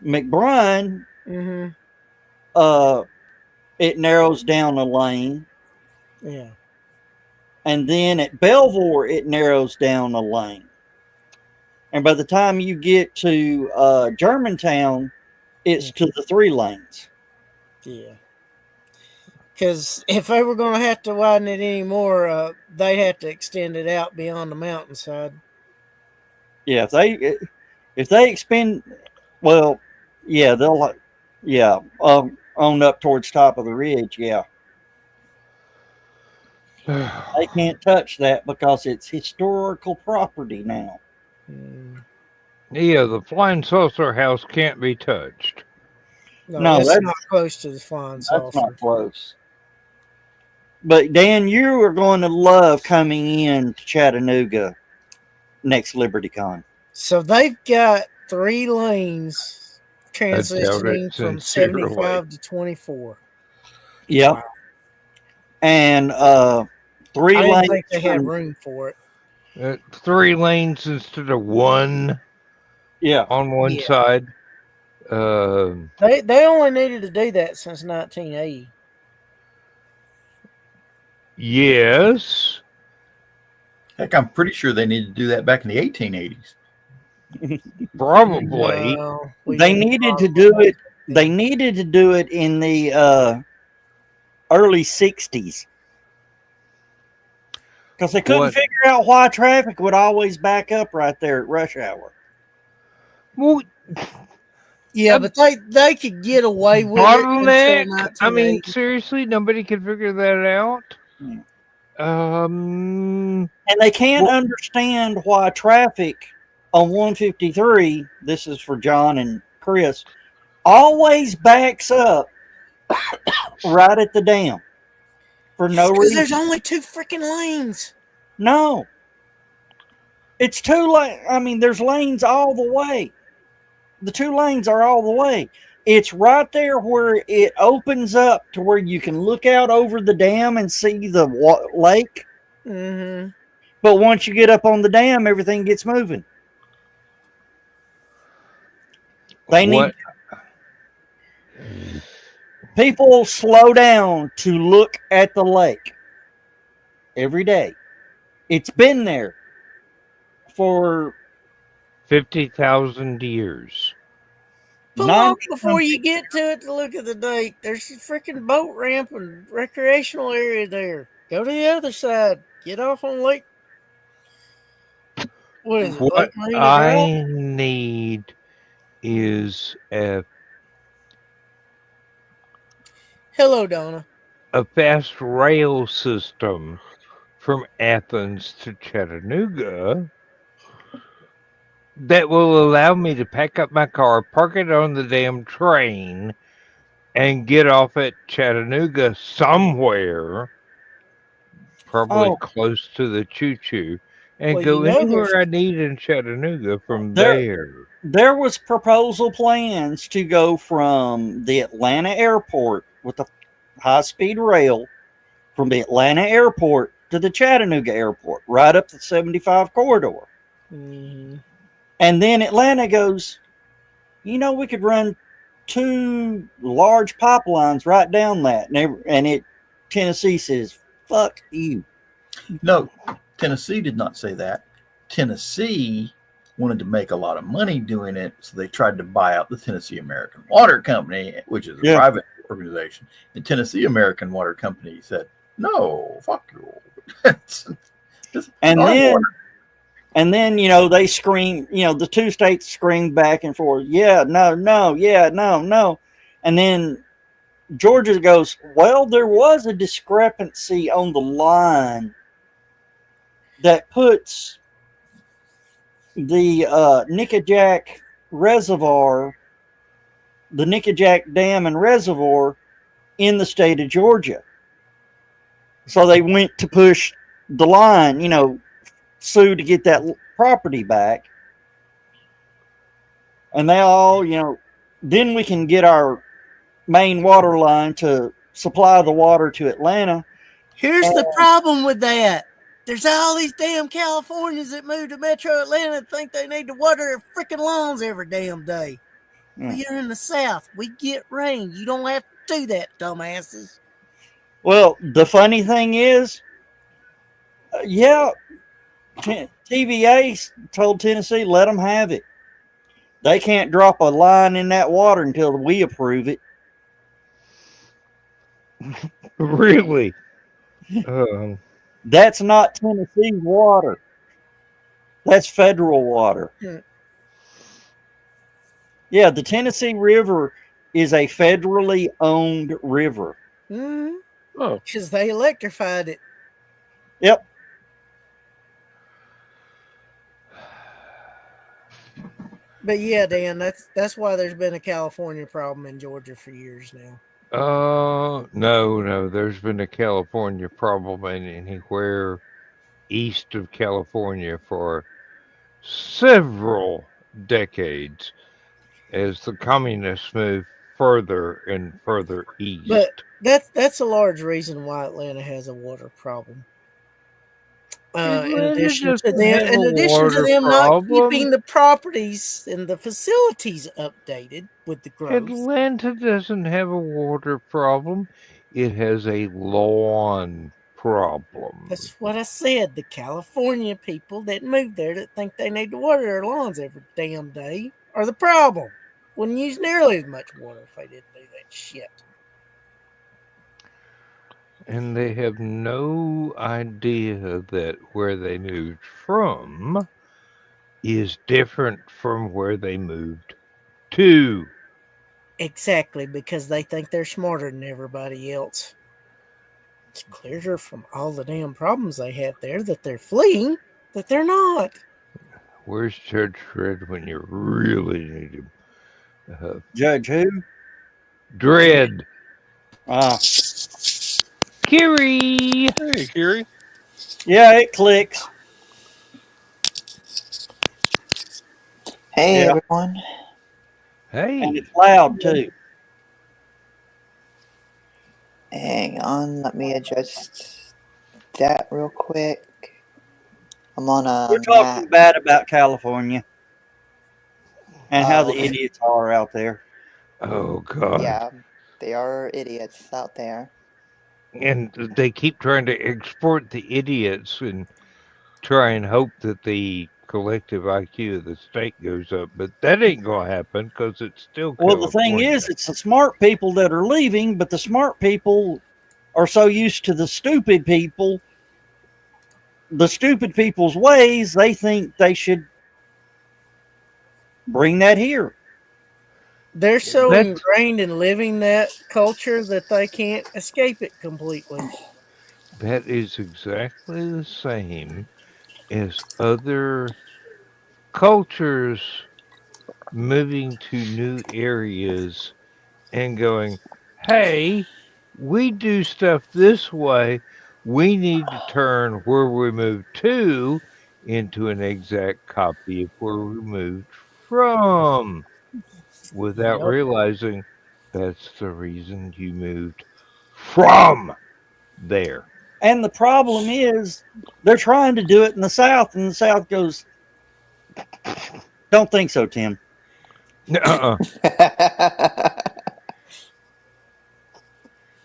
Speaker 4: McBride, it narrows down a lane.
Speaker 8: Yeah.
Speaker 4: And then at Belvoir, it narrows down a lane. And by the time you get to Germantown, it's to the 3 lanes.
Speaker 8: Yeah. Because if they were going to have to widen it anymore, they'd have to extend it out beyond the mountainside.
Speaker 4: Yeah, if they expand, well, yeah, they'll, yeah, on up towards top of the ridge, yeah. They can't touch that because it's historical property now.
Speaker 5: Yeah, the flying saucer house can't be touched.
Speaker 8: No, that's not close to the flying saucer.
Speaker 4: That's not close. But Dan, you are going to love coming in to Chattanooga next LibertyCon.
Speaker 8: So they've got 3 lanes transitioning from 75 to 24.
Speaker 4: Yep. Wow. And 3
Speaker 8: I
Speaker 4: lanes.
Speaker 8: didn't think they had room for it.
Speaker 5: 3 lanes instead of 1.
Speaker 4: Yeah.
Speaker 5: On one side.
Speaker 8: They only needed to do that since 1980.
Speaker 5: Yes.
Speaker 3: Heck, I'm pretty sure they needed to do that back in the 1880s.
Speaker 5: Probably.
Speaker 4: They needed to do it. They needed to do it in the early 60s. Because they couldn't figure out why traffic would always back up right there at rush hour.
Speaker 5: Well,
Speaker 8: yeah, but they could get away with
Speaker 5: bottleneck. I mean, seriously, nobody could figure that out.
Speaker 4: And they can't understand why traffic on 153, this is for John and Chris, always backs up right at the dam for no reason.
Speaker 8: There's only 2 freaking lanes.
Speaker 4: No. It's 2 lanes. I mean, there's lanes all the way. The 2 lanes are all the way. It's right there where it opens up to where you can look out over the dam and see the lake.
Speaker 8: Mm-hmm.
Speaker 4: But once you get up on the dam, everything gets moving. They need people slow down to look at the lake every day. It's been there for
Speaker 5: 50,000 years.
Speaker 8: Pull off before you get to it to look at the date. There's a freaking boat ramp and recreational area there. Go to the other side. Get off on Lake. What is it?
Speaker 5: What I need is
Speaker 8: Hello, Donna.
Speaker 5: A fast rail system from Athens to Chattanooga that will allow me to pack up my car, park it on the damn train, and get off at Chattanooga somewhere, probably close to the choo-choo, and go anywhere I need in Chattanooga from there.
Speaker 4: There was proposal plans to go from the Atlanta airport with the high-speed rail from the Atlanta airport to the Chattanooga airport, right up the 75 corridor.
Speaker 8: Mm-hmm.
Speaker 4: And then Atlanta goes, you know, we could run 2 large pipelines right down that. And Tennessee says, fuck you.
Speaker 3: No, Tennessee did not say that. Tennessee wanted to make a lot of money doing it, so they tried to buy out the Tennessee American Water Company, which is a private organization. And Tennessee American Water Company said, no, fuck you.
Speaker 4: And then, you know, they scream, you know, the 2 states scream back and forth. Yeah, no, yeah, no. And then Georgia goes, well, there was a discrepancy on the line that puts the Nickajack Reservoir, the Nickajack Dam and Reservoir in the state of Georgia. So they went to push the line, you know, sue to get that property back. And they all, you know, then we can get our main water line to supply the water to Atlanta.
Speaker 8: Here's the problem with that. There's all these damn Californians that move to Metro Atlanta and think they need to water their freaking lawns every damn day. We are in the South. We get rain. You don't have to do that, dumbasses.
Speaker 4: Well, the funny thing is, TVA told Tennessee, let them have it. They can't drop a line in that water until we approve it.
Speaker 5: Really?
Speaker 4: That's not Tennessee's water. That's federal water. Yeah, the Tennessee River is a federally owned river.
Speaker 7: Oh,
Speaker 8: Because they electrified it.
Speaker 4: Yep.
Speaker 8: But yeah, Dan, that's why there's been a California problem in Georgia for years now.
Speaker 5: No. There's been a California problem anywhere east of California for several decades as the communists move further and further east.
Speaker 8: But that's a large reason why Atlanta has a water problem. In addition to them not keeping the properties and the facilities updated with the growth.
Speaker 5: Atlanta doesn't have a water problem. It has a lawn problem.
Speaker 8: That's what I said. The California people that move there that think they need to water their lawns every damn day are the problem. Wouldn't use nearly as much water if they didn't do that shit.
Speaker 5: And they have no idea that where they moved from is different from where they moved to.
Speaker 8: Exactly, because they think they're smarter than everybody else. It's clearer from all the damn problems they have there that they're fleeing that they're not.
Speaker 5: Where's Judge Dredd when you really need him?
Speaker 4: Judge who?
Speaker 5: Dredd. Kiri!
Speaker 7: hey, Kiri.
Speaker 4: Yeah, it clicks.
Speaker 9: Hey,
Speaker 4: Yeah.
Speaker 9: everyone.
Speaker 5: Hey.
Speaker 4: And it's loud too.
Speaker 9: Hang on, let me adjust that real quick. I'm on a
Speaker 4: We're talking bad about California and how the
Speaker 9: okay.
Speaker 4: idiots are out there.
Speaker 5: Oh, God.
Speaker 9: Yeah, they are idiots out there.
Speaker 5: And they keep trying to export the idiots and try and hope that the collective IQ of the state goes up. But that ain't going to happen because it's still
Speaker 4: Well, the thing
Speaker 5: California.
Speaker 4: is, it's the smart people that are leaving, but the smart people are so used to the stupid people's ways, they think they should bring that here.
Speaker 8: They're so ingrained in living that culture that they can't escape it completely.
Speaker 5: That is exactly the same as other cultures moving to new areas and going, hey, we do stuff this way. We need to turn where we moved to into an exact copy of where we moved from without realizing that's the reason you moved from there.
Speaker 4: And the problem is they're trying to do it in the South, and the South goes, don't think so, Tim.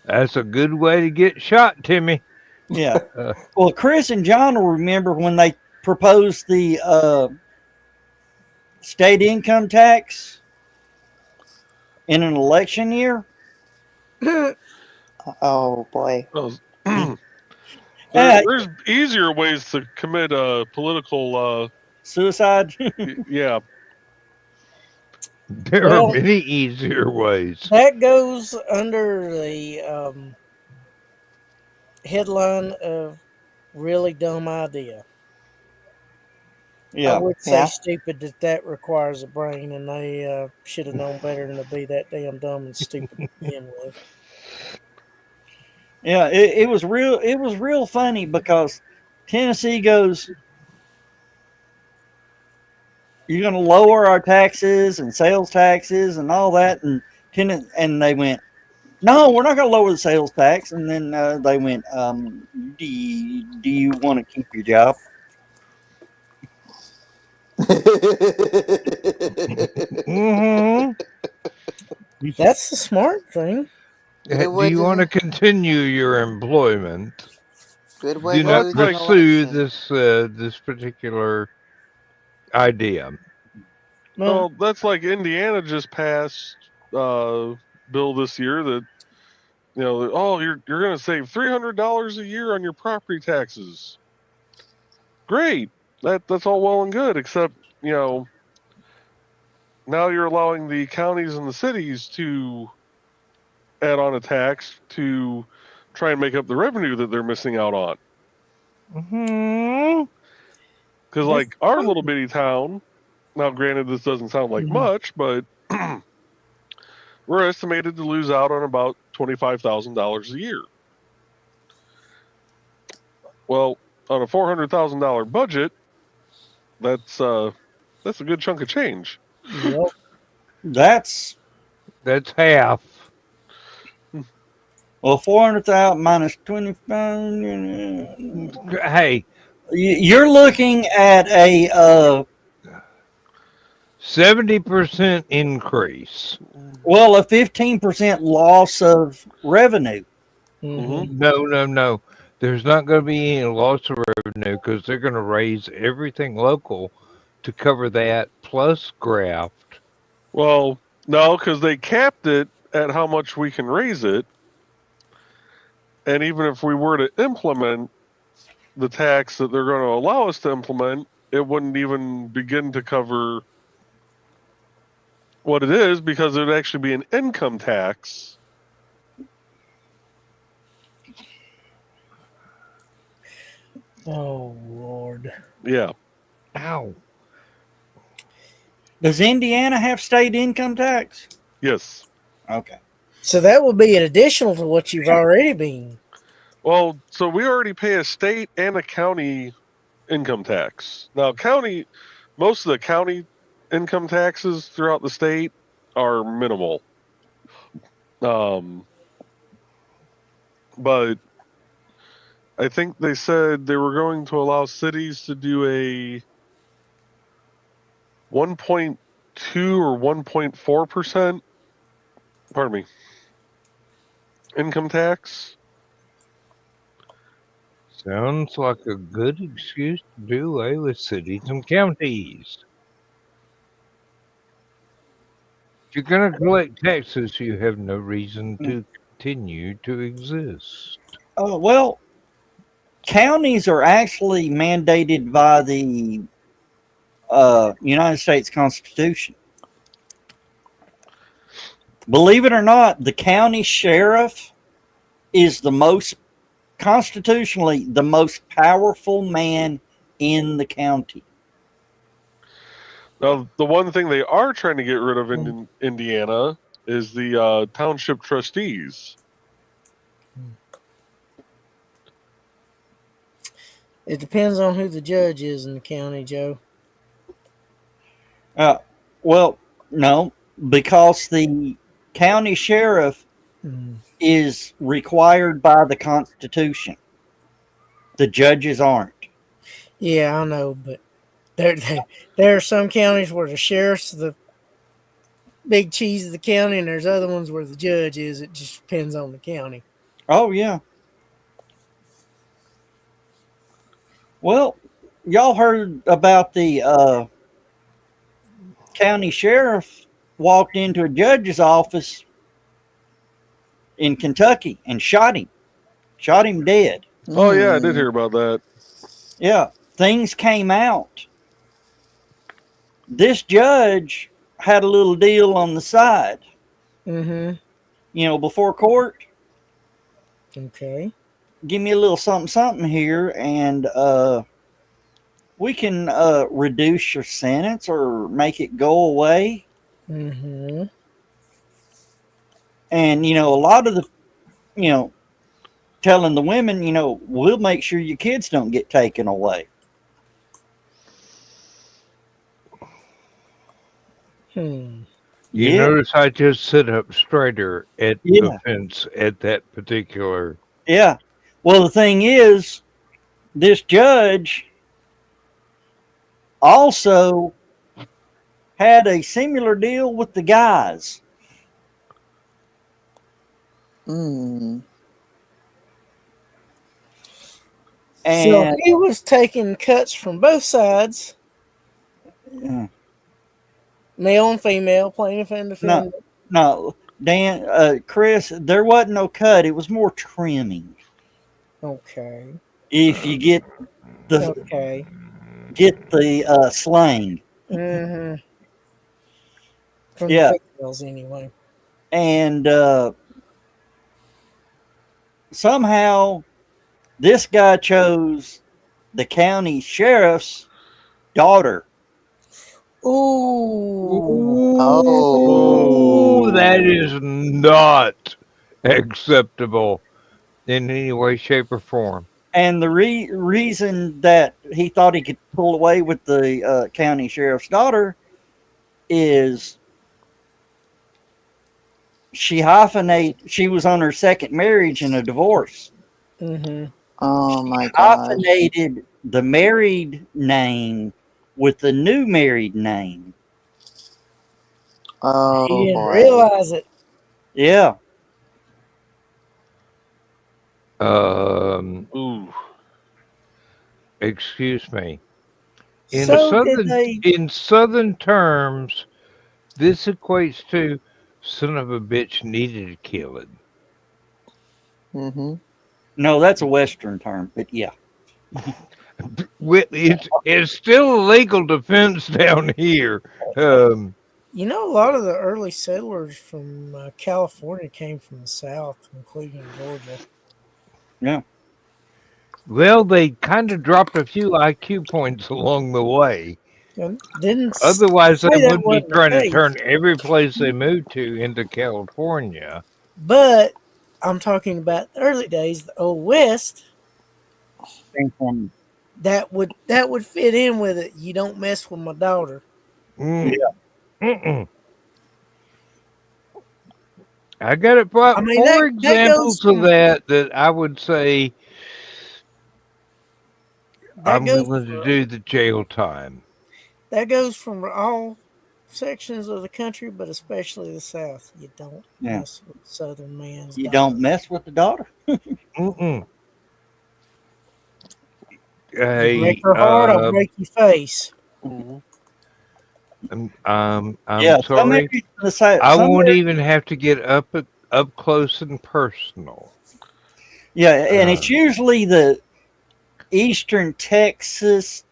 Speaker 5: That's a good way to get shot, Timmy.
Speaker 4: Yeah. Well, Chris and John will remember when they proposed the state income tax in an election year.
Speaker 9: Oh, boy.
Speaker 7: There's easier ways to commit political
Speaker 4: suicide.
Speaker 7: Yeah.
Speaker 5: There are many easier ways.
Speaker 8: That goes under the headline of really dumb idea.
Speaker 4: Yeah.
Speaker 8: I would say stupid that requires a brain, and they should have known better than to be that damn dumb and stupid to begin with.
Speaker 4: Yeah, it was real. It was real funny because Tennessee goes, "You're going to lower our taxes and sales taxes and all that," and they went, no, we're not going to lower the sales tax. And then they went, do you want to keep your job?
Speaker 5: Mm-hmm.
Speaker 8: That's the smart thing.
Speaker 5: Do you want to continue your employment?
Speaker 9: Good way
Speaker 5: Do
Speaker 9: to
Speaker 5: not
Speaker 9: lose an
Speaker 5: pursue
Speaker 9: election.
Speaker 5: this particular idea.
Speaker 7: Well, that's like Indiana just passed bill this year that you're going to save $300 a year on your property taxes. Great, that's all well and good, except now you're allowing the counties and the cities to add on a tax to try and make up the revenue that they're missing out on.
Speaker 5: Mm-hmm.
Speaker 7: Because like our little bitty town, now granted this doesn't sound like much, but we're estimated to lose out on about $25,000 a year. Well, on a $400,000 budget, that's a good chunk of change.
Speaker 8: Yep.
Speaker 5: That's half.
Speaker 4: Well, 400,000 minus 25.
Speaker 5: Hey,
Speaker 4: you're looking at a
Speaker 5: 70% increase.
Speaker 4: Well, a 15% loss of revenue.
Speaker 8: Mm-hmm.
Speaker 5: No. There's not going to be any loss of revenue because they're going to raise everything local to cover that plus graft.
Speaker 7: Well, no, because they capped it at how much we can raise it. And even if we were to implement the tax that they're going to allow us to implement, it wouldn't even begin to cover what it is because it would actually be an income tax.
Speaker 8: Oh, Lord.
Speaker 7: Yeah.
Speaker 5: Ow.
Speaker 4: Does Indiana have state income tax?
Speaker 7: Yes.
Speaker 4: Okay.
Speaker 8: So that will be an additional to what you've already been.
Speaker 7: Well, so we already pay a state and a county income tax. Now, most of the county income taxes throughout the state are minimal. But I think they said they were going to allow cities to do a 1.2 or 1.4%, pardon me, income tax.
Speaker 5: Sounds like a good excuse to do away with cities and counties. If you're going to collect taxes, you have no reason to continue to exist.
Speaker 4: Oh, well, counties are actually mandated by the United States Constitution. Believe it or not, the county sheriff is constitutionally the most powerful man in the county.
Speaker 7: Now, the one thing they are trying to get rid of in Indiana is the township trustees.
Speaker 8: It depends on who the judge is in the county, Joe.
Speaker 4: Well, no, because the county sheriff is required by the Constitution. The judges aren't.
Speaker 8: Yeah, I know, but there are some counties where the sheriff's the big cheese of the county, and there's other ones where the judge is. It just depends on the county.
Speaker 4: Oh, yeah. Well, y'all heard about the county sheriff walked into a judge's office in Kentucky and shot him dead.
Speaker 7: Oh, yeah, I did hear about that.
Speaker 4: Yeah, things came out. This judge had a little deal on the side.
Speaker 8: Mm-hmm.
Speaker 4: Before court.
Speaker 8: Okay.
Speaker 4: Give me a little something here, and we can reduce your sentence or make it go away.
Speaker 8: Mm-hmm.
Speaker 4: And, a lot of the, telling the women, we'll make sure your kids don't get taken away.
Speaker 5: You
Speaker 4: Yeah.
Speaker 5: notice I just sit up straighter at
Speaker 4: Yeah.
Speaker 5: the fence at that particular.
Speaker 4: Yeah. Well, the thing is, this judge also had a similar deal with the guys.
Speaker 9: Mm.
Speaker 8: So
Speaker 4: And
Speaker 8: he was taking cuts from both sides, male and female, plaintiff and
Speaker 4: no,
Speaker 8: defendant.
Speaker 4: no, Dan, Chris, there wasn't no cut. It was more trimming.
Speaker 8: Okay.
Speaker 4: If you get the
Speaker 8: Okay.
Speaker 4: slang,
Speaker 8: Mm-hmm. From
Speaker 4: yeah,
Speaker 8: the females, anyway.
Speaker 4: and somehow this guy chose the county sheriff's daughter.
Speaker 8: Ooh.
Speaker 5: Oh, that is not acceptable in any way, shape, or form.
Speaker 4: And the reason that he thought he could pull away with the county sheriff's daughter is she was on her second marriage and a divorce.
Speaker 8: Mm-hmm.
Speaker 9: Oh my gosh.
Speaker 4: Hyphenated the married name with the new married name.
Speaker 9: Oh
Speaker 8: He didn't
Speaker 9: boy.
Speaker 8: realize it.
Speaker 4: Yeah.
Speaker 7: Ooh.
Speaker 5: Excuse me.
Speaker 8: So did they.
Speaker 5: In southern terms, this equates to son of a bitch needed to kill it.
Speaker 9: Mm-hmm.
Speaker 4: No, that's a Western term, but yeah.
Speaker 5: It's still a legal defense down here.
Speaker 8: You know, a lot of the early settlers from California came from the South, including Georgia.
Speaker 4: Yeah.
Speaker 5: Well, they kind of dropped a few IQ points along the way.
Speaker 8: And didn't
Speaker 5: Otherwise,
Speaker 8: say
Speaker 5: they
Speaker 8: that
Speaker 5: wouldn't be
Speaker 8: wasn't the
Speaker 5: trying to
Speaker 8: case.
Speaker 5: turn every place they moved to into California.
Speaker 8: But I'm talking about the early days, the Old West. That would fit in with it. You don't mess with my daughter.
Speaker 5: Mm.
Speaker 4: Yeah.
Speaker 5: Mm-mm. I got it.
Speaker 8: I mean,
Speaker 5: Four
Speaker 8: that
Speaker 5: examples
Speaker 8: goes
Speaker 5: of that I would say I'm willing to do the jail time.
Speaker 8: That goes from all sections of the country, but especially the South. You don't mess with Southern man's
Speaker 4: You
Speaker 8: daughter.
Speaker 4: don't mess with the daughter.
Speaker 5: Mm-mm.
Speaker 8: You break her heart, I'll break your face.
Speaker 5: I'm
Speaker 4: Yeah,
Speaker 5: sorry. I won't even have to get up close and personal.
Speaker 4: Yeah, and it's usually the Eastern Texas,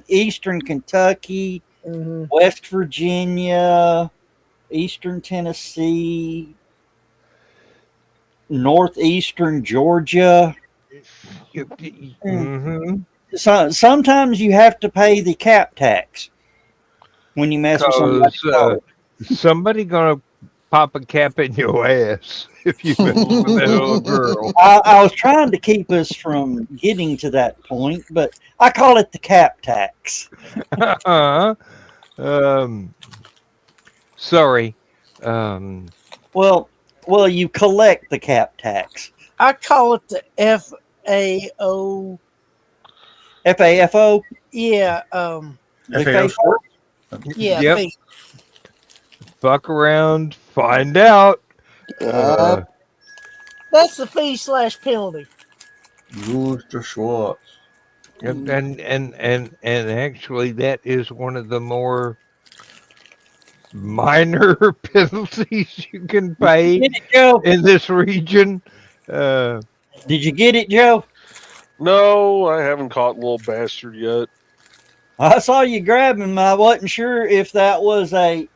Speaker 4: Eastern Kentucky, West Virginia, Eastern Tennessee, Northeastern Georgia.
Speaker 5: Mm-hmm.
Speaker 4: So, sometimes you have to pay the cap tax when you mess with somebody.
Speaker 5: Somebody gonna pop a cap in your ass if you mess with that little girl.
Speaker 4: I was trying to keep us from getting to that point, but I call it the cap tax.
Speaker 5: Sorry.
Speaker 4: Well, you collect the cap tax.
Speaker 8: I call it the FAO.
Speaker 4: FAFO?
Speaker 8: Yeah.
Speaker 3: FAO.
Speaker 8: Yeah.
Speaker 5: Yep. Fuck around, find out.
Speaker 8: That's the fee/penalty.
Speaker 3: Use the Schwartz.
Speaker 5: And actually, that is one of the more minor penalties you can pay in this region.
Speaker 4: Did you get it, Joe?
Speaker 7: No, I haven't caught little bastard yet.
Speaker 4: I saw you grab him. I wasn't sure if that was a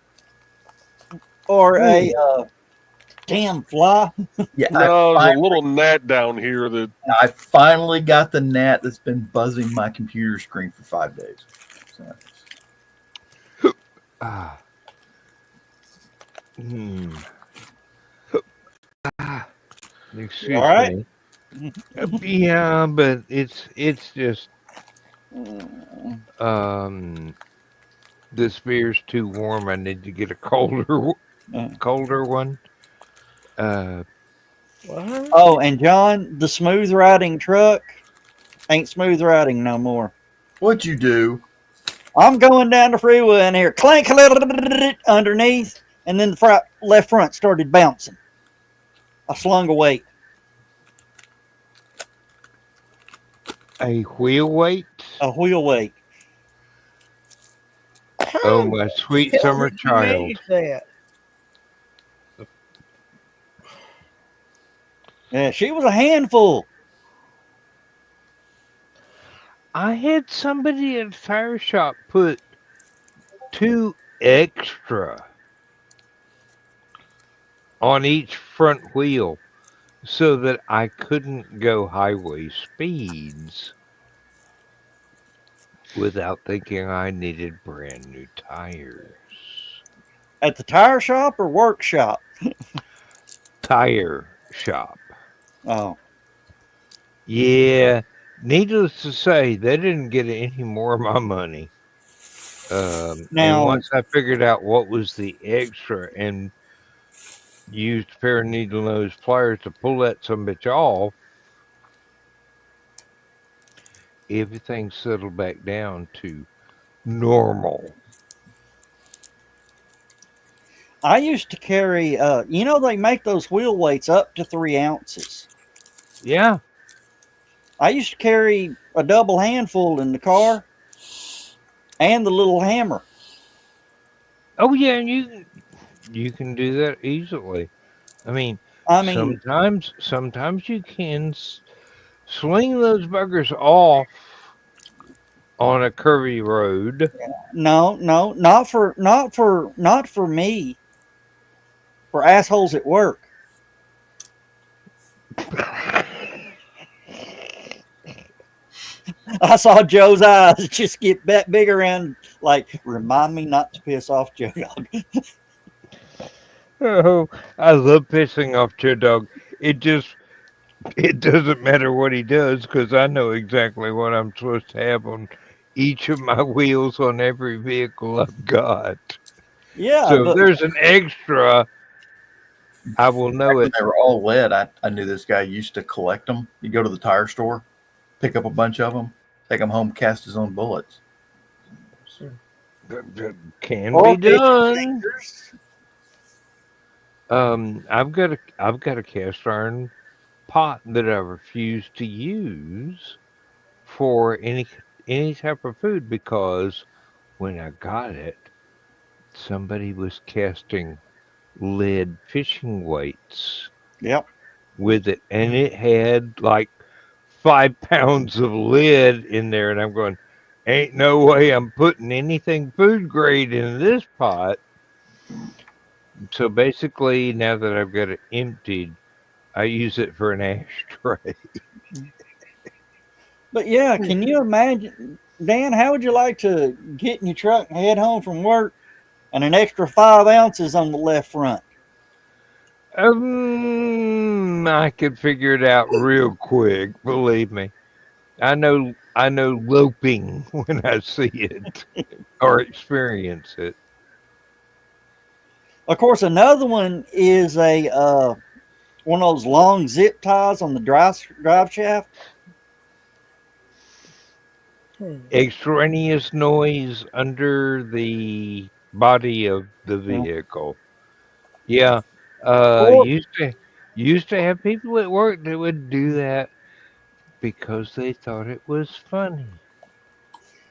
Speaker 4: damn fly.
Speaker 3: Yeah,
Speaker 7: no, there's a little gnat down here that
Speaker 3: I finally got the gnat that's been buzzing my computer screen for 5 days. So.
Speaker 5: Excuse
Speaker 4: All right.
Speaker 5: me. Yeah, but it's just This beer's too warm. I need to get a colder one.
Speaker 4: Oh, and John, the smooth riding truck ain't smooth riding no more.
Speaker 3: What'd you do?
Speaker 4: I'm going down the freeway and here, clank a little underneath, and then the left front started bouncing. I slung a weight.
Speaker 5: A wheel weight?
Speaker 4: A wheel weight.
Speaker 5: Oh, my sweet summer child.
Speaker 4: Yeah, she was a handful.
Speaker 5: I had somebody at the tire shop put 2 extra on each front wheel so that I couldn't go highway speeds without thinking I needed brand new tires.
Speaker 4: At the tire shop or workshop?
Speaker 5: Tire shop.
Speaker 4: Oh.
Speaker 5: Yeah, needless to say, they didn't get any more of my money. And once I figured out what was the extra and used a pair of needle nose pliers to pull that sumbitch off, everything settled back down to normal.
Speaker 4: I used to carry, they make those wheel weights up to 3 ounces.
Speaker 5: Yeah.
Speaker 4: I used to carry a double handful in the car and the little hammer.
Speaker 5: Oh, yeah, and you can do that easily. I mean sometimes you can swing those buggers off on a curvy road.
Speaker 4: No, not for me. For assholes at work. I saw Joe's eyes just get big around, like, remind me not to piss off Joe Dog.
Speaker 5: Oh, I love pissing off Joe Dog. It doesn't matter what he does because I know exactly what I'm supposed to have on each of my wheels on every vehicle I've got.
Speaker 4: Yeah.
Speaker 5: So if there's an extra, I will know it.
Speaker 3: When they were all lead, I knew this guy used to collect them. He'd go to the tire store, pick up a bunch of them, take them home, cast his own bullets.
Speaker 5: Can be done. I've got a cast iron pot that I refuse to use for any type of food because when I got it, somebody was casting lead fishing weights.
Speaker 4: Yep.
Speaker 5: With it, and it had like 5 pounds of lead in there, and I'm going, ain't no way I'm putting anything food grade in this pot. So basically, now that I've got it emptied, I use it for an ashtray.
Speaker 4: But yeah, can you imagine, Dan, how would you like to get in your truck and head home from work and an extra 5 ounces on the left front?
Speaker 5: I could figure it out real quick, believe me. I know loping when I see it or experience it.
Speaker 4: Of course, another one is a one of those long zip ties on the drive shaft.
Speaker 5: Extraneous noise under the body of the vehicle. Yeah. Used to have people at work that would do that because they thought it was funny.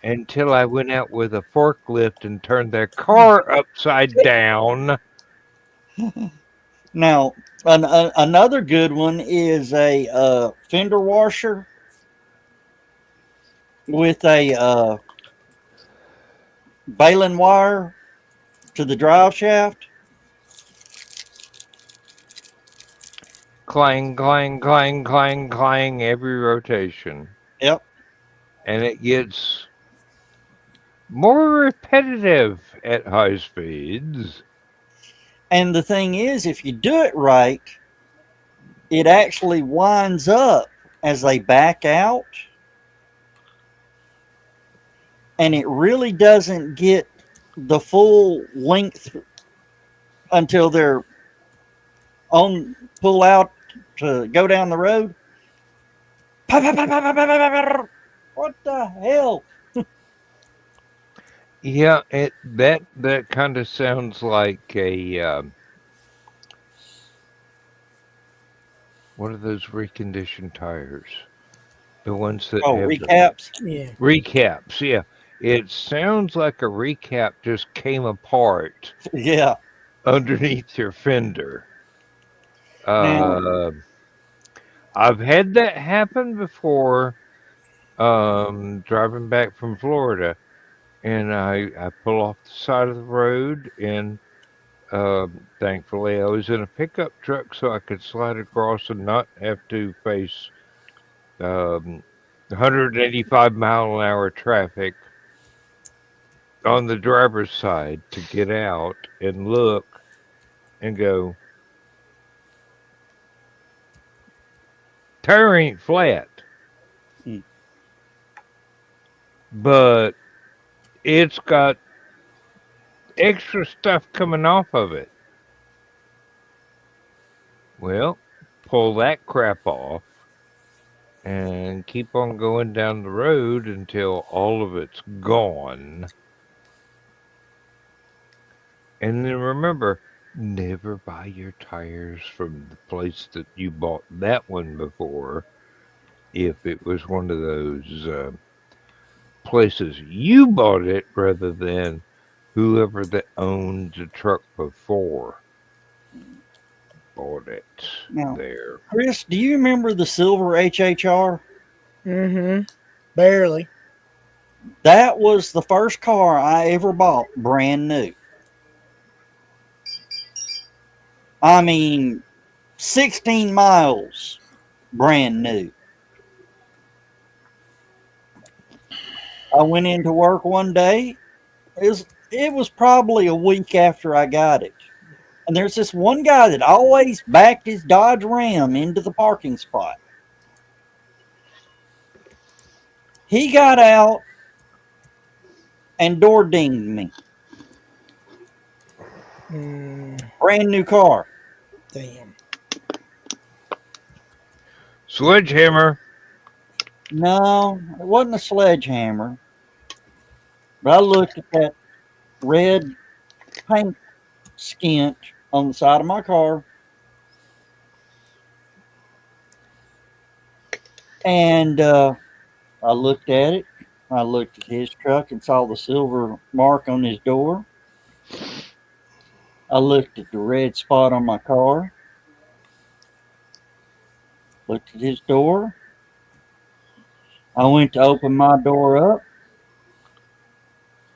Speaker 5: Until I went out with a forklift and turned their car upside down.
Speaker 4: Now, another good one is a fender washer with a baling wire to the drive shaft.
Speaker 5: Clang, clang, clang, clang, clang every rotation.
Speaker 4: Yep.
Speaker 5: And it gets more repetitive at high speeds.
Speaker 4: And the thing is, if you do it right, it actually winds up as they back out. And it really doesn't get the full length until they're on pull out to go down the road. What the hell?
Speaker 5: Yeah, that kind of sounds like a what are those reconditioned tires? The ones that
Speaker 4: Oh,
Speaker 5: have
Speaker 4: recaps.
Speaker 8: Yeah.
Speaker 5: recaps. Yeah, it sounds like a recap just came apart
Speaker 4: Yeah.
Speaker 5: underneath your fender.
Speaker 4: Now,
Speaker 5: I've had that happen before. Driving back from Florida, and I pull off the side of the road, and thankfully I was in a pickup truck, so I could slide across and not have to face 185-mile-an-hour traffic on the driver's side to get out and look and go, tire ain't flat,
Speaker 4: Hmm.
Speaker 5: but it's got extra stuff coming off of it. Well, pull that crap off and keep on going down the road until all of it's gone. And then remember, never buy your tires from the place that you bought that one before if it was one of those places you bought it rather than whoever that owned the truck before bought it
Speaker 4: now,
Speaker 5: there.
Speaker 4: Chris, do you remember the silver HHR?
Speaker 8: Mm-hmm. Barely.
Speaker 4: That was the first car I ever bought brand new. I mean, 16 miles brand new. I went into work one day. It was probably a week after I got it. And there's this one guy that always backed his Dodge Ram into the parking spot. He got out and door dinged me. Brand new car.
Speaker 8: Damn.
Speaker 5: Sledgehammer.
Speaker 4: No, it wasn't a sledgehammer. But I looked at that red paint skint on the side of my car. And I looked at it. I looked at his truck and saw the silver mark on his door. I looked at the red spot on my car. Looked at his door. I went to open my door up.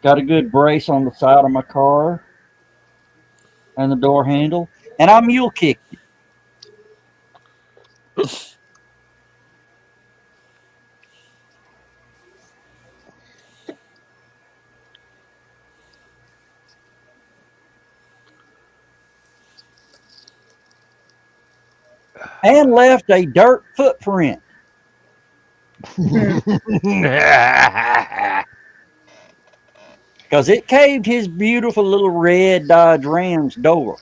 Speaker 4: Got a good brace on the side of my car and the door handle. And I mule kicked it. And left a dirt footprint. Because it caved his beautiful little red Dodge Ram's door.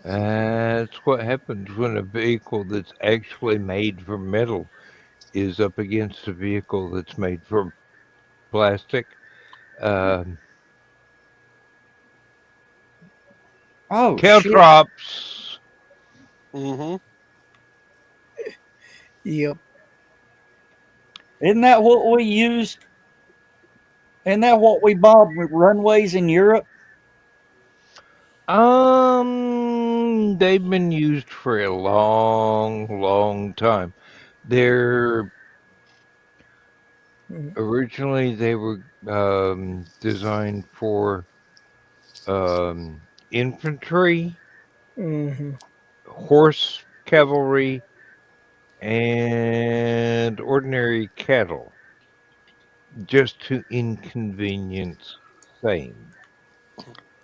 Speaker 5: That's what happens when a vehicle that's actually made from metal is up against a vehicle that's made from plastic.
Speaker 4: Oh,
Speaker 5: caltrops.
Speaker 7: Mm-hmm.
Speaker 8: Yep.
Speaker 4: Isn't that what we used? Isn't that what we bought with runways in Europe?
Speaker 5: They've been used for a long, long time. They're originally they were designed for infantry, horse cavalry, and ordinary cattle, just to inconvenience same.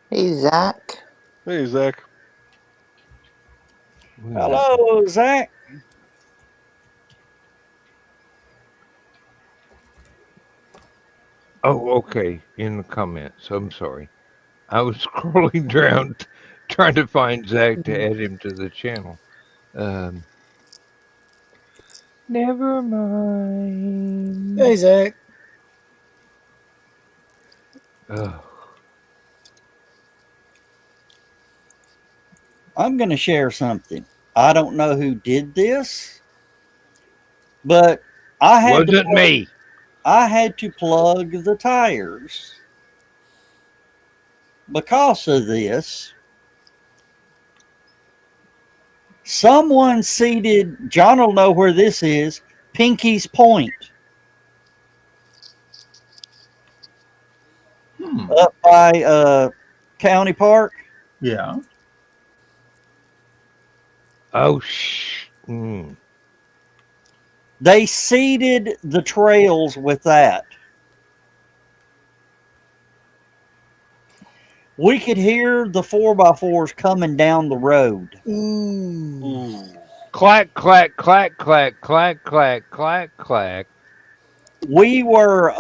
Speaker 9: Hey, Zach.
Speaker 7: Hey, Zach.
Speaker 4: Hello, Zach.
Speaker 5: Oh, okay. In the comments. I'm sorry. I was scrolling down trying to find Zach to add him to the channel. Never mind.
Speaker 8: Hey, Zach.
Speaker 5: Oh,
Speaker 4: I'm going to share something. I don't know who did this, but I had to
Speaker 5: wasn't me.
Speaker 4: I had to plug the tires because of this. Someone seated, John will know where this is, Pinky's Point, up by County Park.
Speaker 3: Yeah.
Speaker 5: Oh,
Speaker 4: They seeded the trails with that. We could hear the 4x4s coming down the road.
Speaker 8: Ooh.
Speaker 5: Clack, clack, clack, clack, clack, clack, clack, clack.
Speaker 4: We were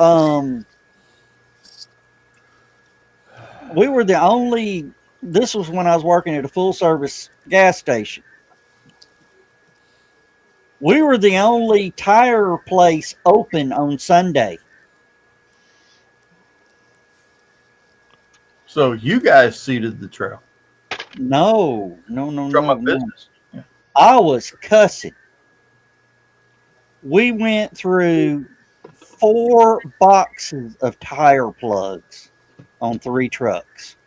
Speaker 4: the only, this was when I was working at a full service gas station. We were the only tire place open on Sunday.
Speaker 3: So you guys seeded the trail
Speaker 4: No.
Speaker 3: from a business. Yeah.
Speaker 4: I was cussing. We went through 4 boxes of tire plugs on 3 trucks.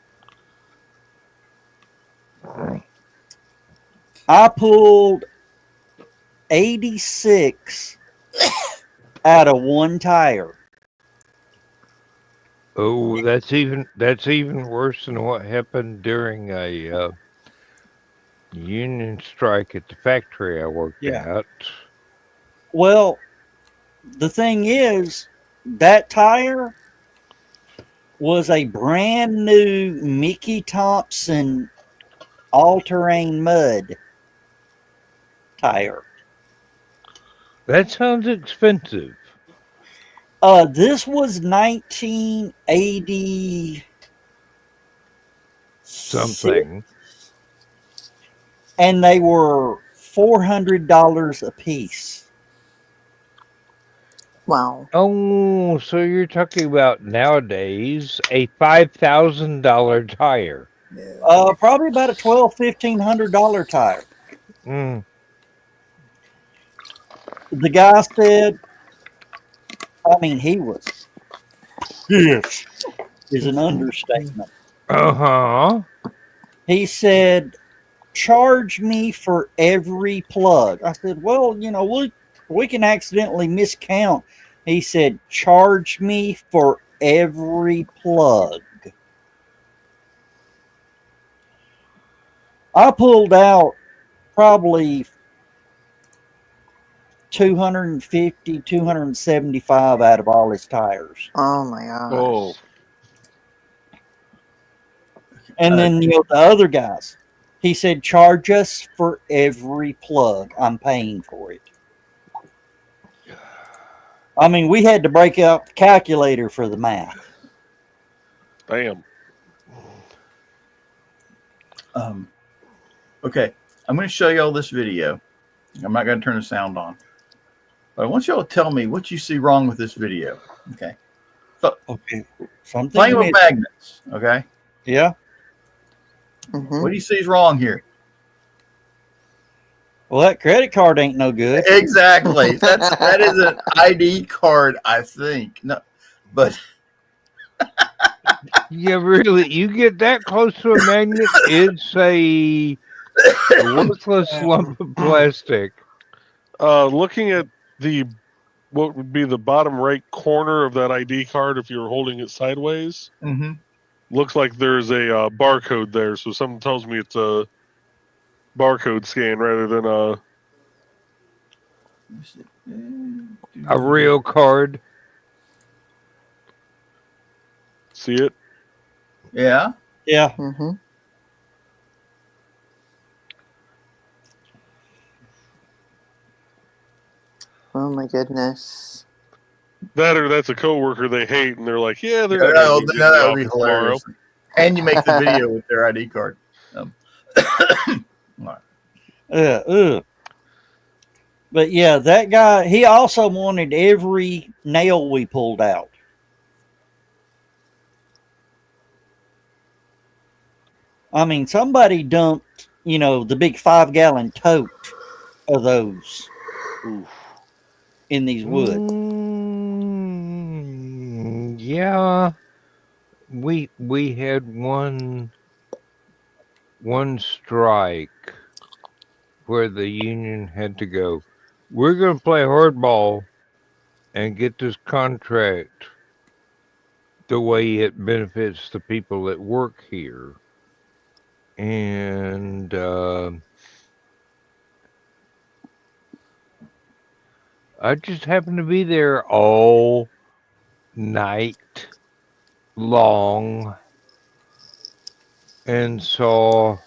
Speaker 4: I pulled 86 out of 1 tire.
Speaker 5: Oh, that's even worse than what happened during a union strike at the factory I worked at.
Speaker 4: Well, the thing is, that tire was a brand new Mickey Thompson all-terrain mud tire.
Speaker 5: That sounds expensive.
Speaker 4: This was 1980
Speaker 5: something,
Speaker 4: and they were $400 a piece.
Speaker 9: Wow.
Speaker 5: Oh, so you're talking about nowadays a $5,000 tire.
Speaker 4: Probably about a $1,200-$1,500 tire. The guy said, I mean, he was, this is an understatement. He said, charge me for every plug. I said, well, we can accidentally miscount. He said, charge me for every plug. I pulled out probably 250, 275 out of all his tires.
Speaker 9: Oh my gosh.
Speaker 7: Oh.
Speaker 4: And then, the other guys, he said, charge us for every plug. I'm paying for it. I mean, we had to break out the calculator for the math.
Speaker 7: Damn.
Speaker 3: Okay, I'm going to show you all this video. I'm not going to turn the sound on, but I want you all to tell me what you see wrong with this video. Okay.
Speaker 4: Okay. Something
Speaker 3: playing with magnets. Okay.
Speaker 4: Yeah.
Speaker 9: Mm-hmm.
Speaker 3: What do you see is wrong here?
Speaker 4: Well, that credit card ain't no good.
Speaker 3: Exactly. That is an ID card, I think. No, but
Speaker 5: yeah, really, you get that close to a magnet, it's a worthless lump of plastic.
Speaker 7: Looking at what would be the bottom right corner of that ID card if you were holding it sideways, looks like there's a barcode there. So something tells me it's a barcode scan rather than
Speaker 5: a real card.
Speaker 7: See it?
Speaker 3: Yeah.
Speaker 4: Yeah.
Speaker 9: Mm-hmm. Oh my goodness.
Speaker 7: That or that's a coworker they hate, and they're like, "Yeah, they're not
Speaker 3: that
Speaker 7: going to be in the
Speaker 3: would be
Speaker 7: office tomorrow."
Speaker 3: hilarious. And you make the video with their ID card.
Speaker 4: But yeah, that guy, he also wanted every nail we pulled out. I mean, somebody dumped, the big 5-gallon tote of those in these woods.
Speaker 5: Yeah, we had one strike where the union had to go, we're going to play hardball and get this contract the way it benefits the people that work here. And I just happened to be there all night long and saw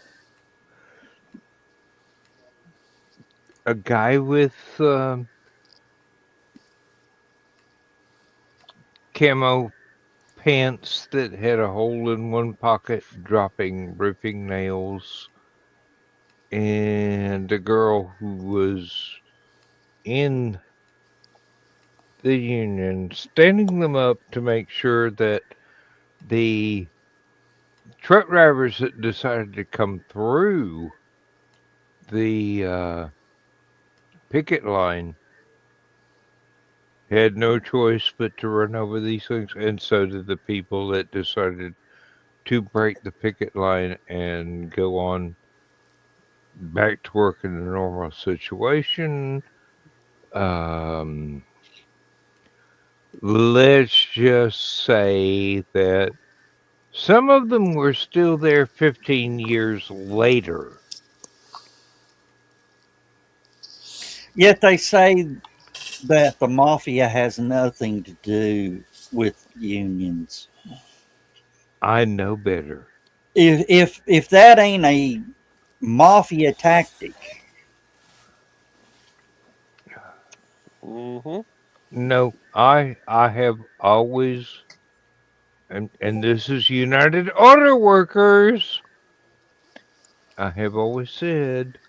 Speaker 5: a guy with camo pants that had a hole in one pocket dropping roofing nails, and a girl who was in the union standing them up to make sure that the truck drivers that decided to come through the picket line had no choice but to run over these things, and so did the people that decided to break the picket line and go on back to work in a normal situation. Let's just say that some of them were still there 15 years later.
Speaker 4: Yet they say that the mafia has nothing to do with unions.
Speaker 5: I know better.
Speaker 4: If that ain't a mafia tactic.
Speaker 5: No, I have always, and this is United Auto Workers, I have always said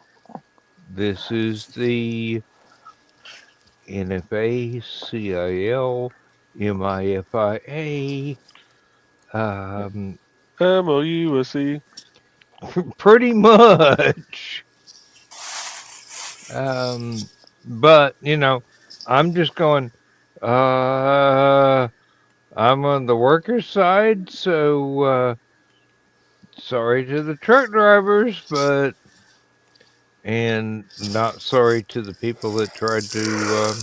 Speaker 5: this is the NFA, CIL, MIFIA,
Speaker 7: MOUSE.
Speaker 5: pretty much. But I'm just going, I'm on the workers' side, so sorry to the truck drivers, and not sorry to the people that tried to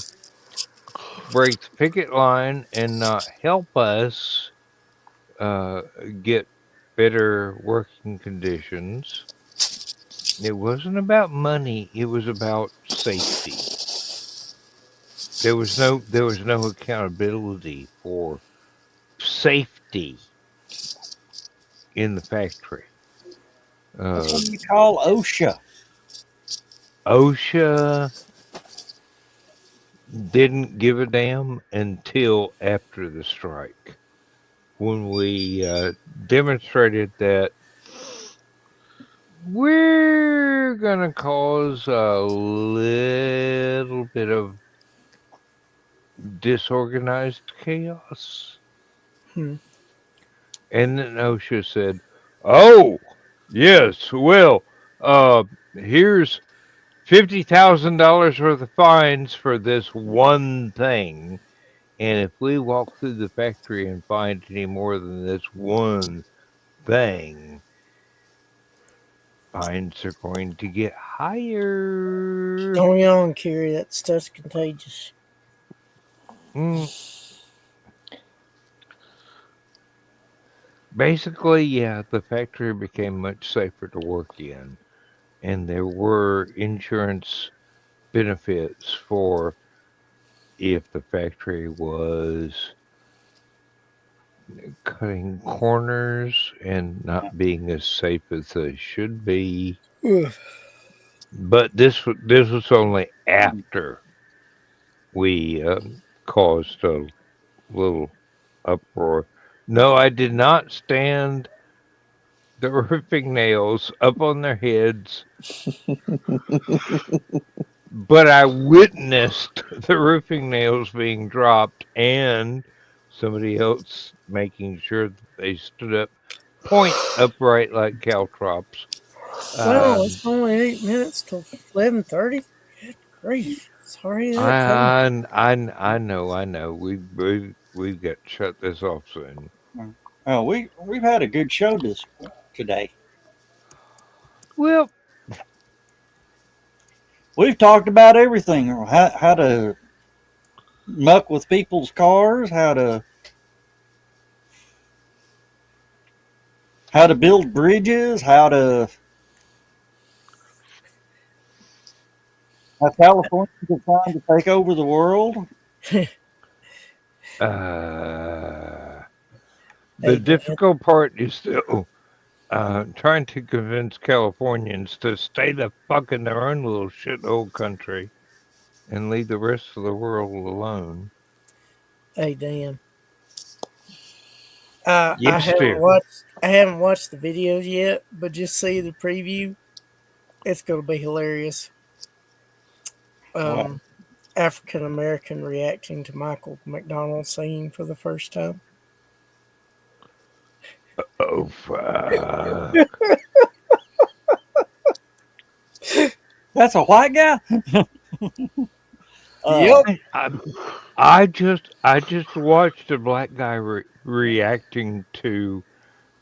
Speaker 5: break the picket line and not help us get better working conditions. It wasn't about money, it was about safety. There was no accountability for safety in the factory.
Speaker 4: That's what you call OSHA.
Speaker 5: OSHA didn't give a damn until after the strike, when we demonstrated that we're going to cause a little bit of disorganized chaos. And then OSHA said, oh, yes, well, here's $50,000 worth of fines for this one thing. And if we walk through the factory and find any more than this one thing, fines are going to get higher.
Speaker 8: Don't yawn, Carrie. That stuff's contagious.
Speaker 5: Basically, yeah, the factory became much safer to work in. And there were insurance benefits for if the factory was cutting corners and not being as safe as they should be. But this was only after we caused a little uproar. No, I did not stand the roofing nails up on their heads, but I witnessed the roofing nails being dropped and somebody else making sure that they stood up point upright like caltrops.
Speaker 8: Well, it's only 8 minutes till 11:30. Good grief! Sorry that cold.
Speaker 5: I know. We've got to shut this off soon.
Speaker 4: Oh, we've had a good show today.
Speaker 5: Well,
Speaker 4: We've talked about everything: how to muck with people's cars, how to build bridges, how California is trying to take over the world.
Speaker 5: The difficult part is still trying to convince Californians to stay the fuck in their own little shithole country and leave the rest of the world alone.
Speaker 8: Hey, Dan.
Speaker 5: Yes, dear.
Speaker 8: I haven't watched the videos yet, but just see the preview. It's going to be hilarious. African American reacting to Michael McDonald singing for the first time.
Speaker 5: Oh, fuck.
Speaker 4: That's a white guy.
Speaker 8: Yep.
Speaker 5: I just watched a black guy reacting to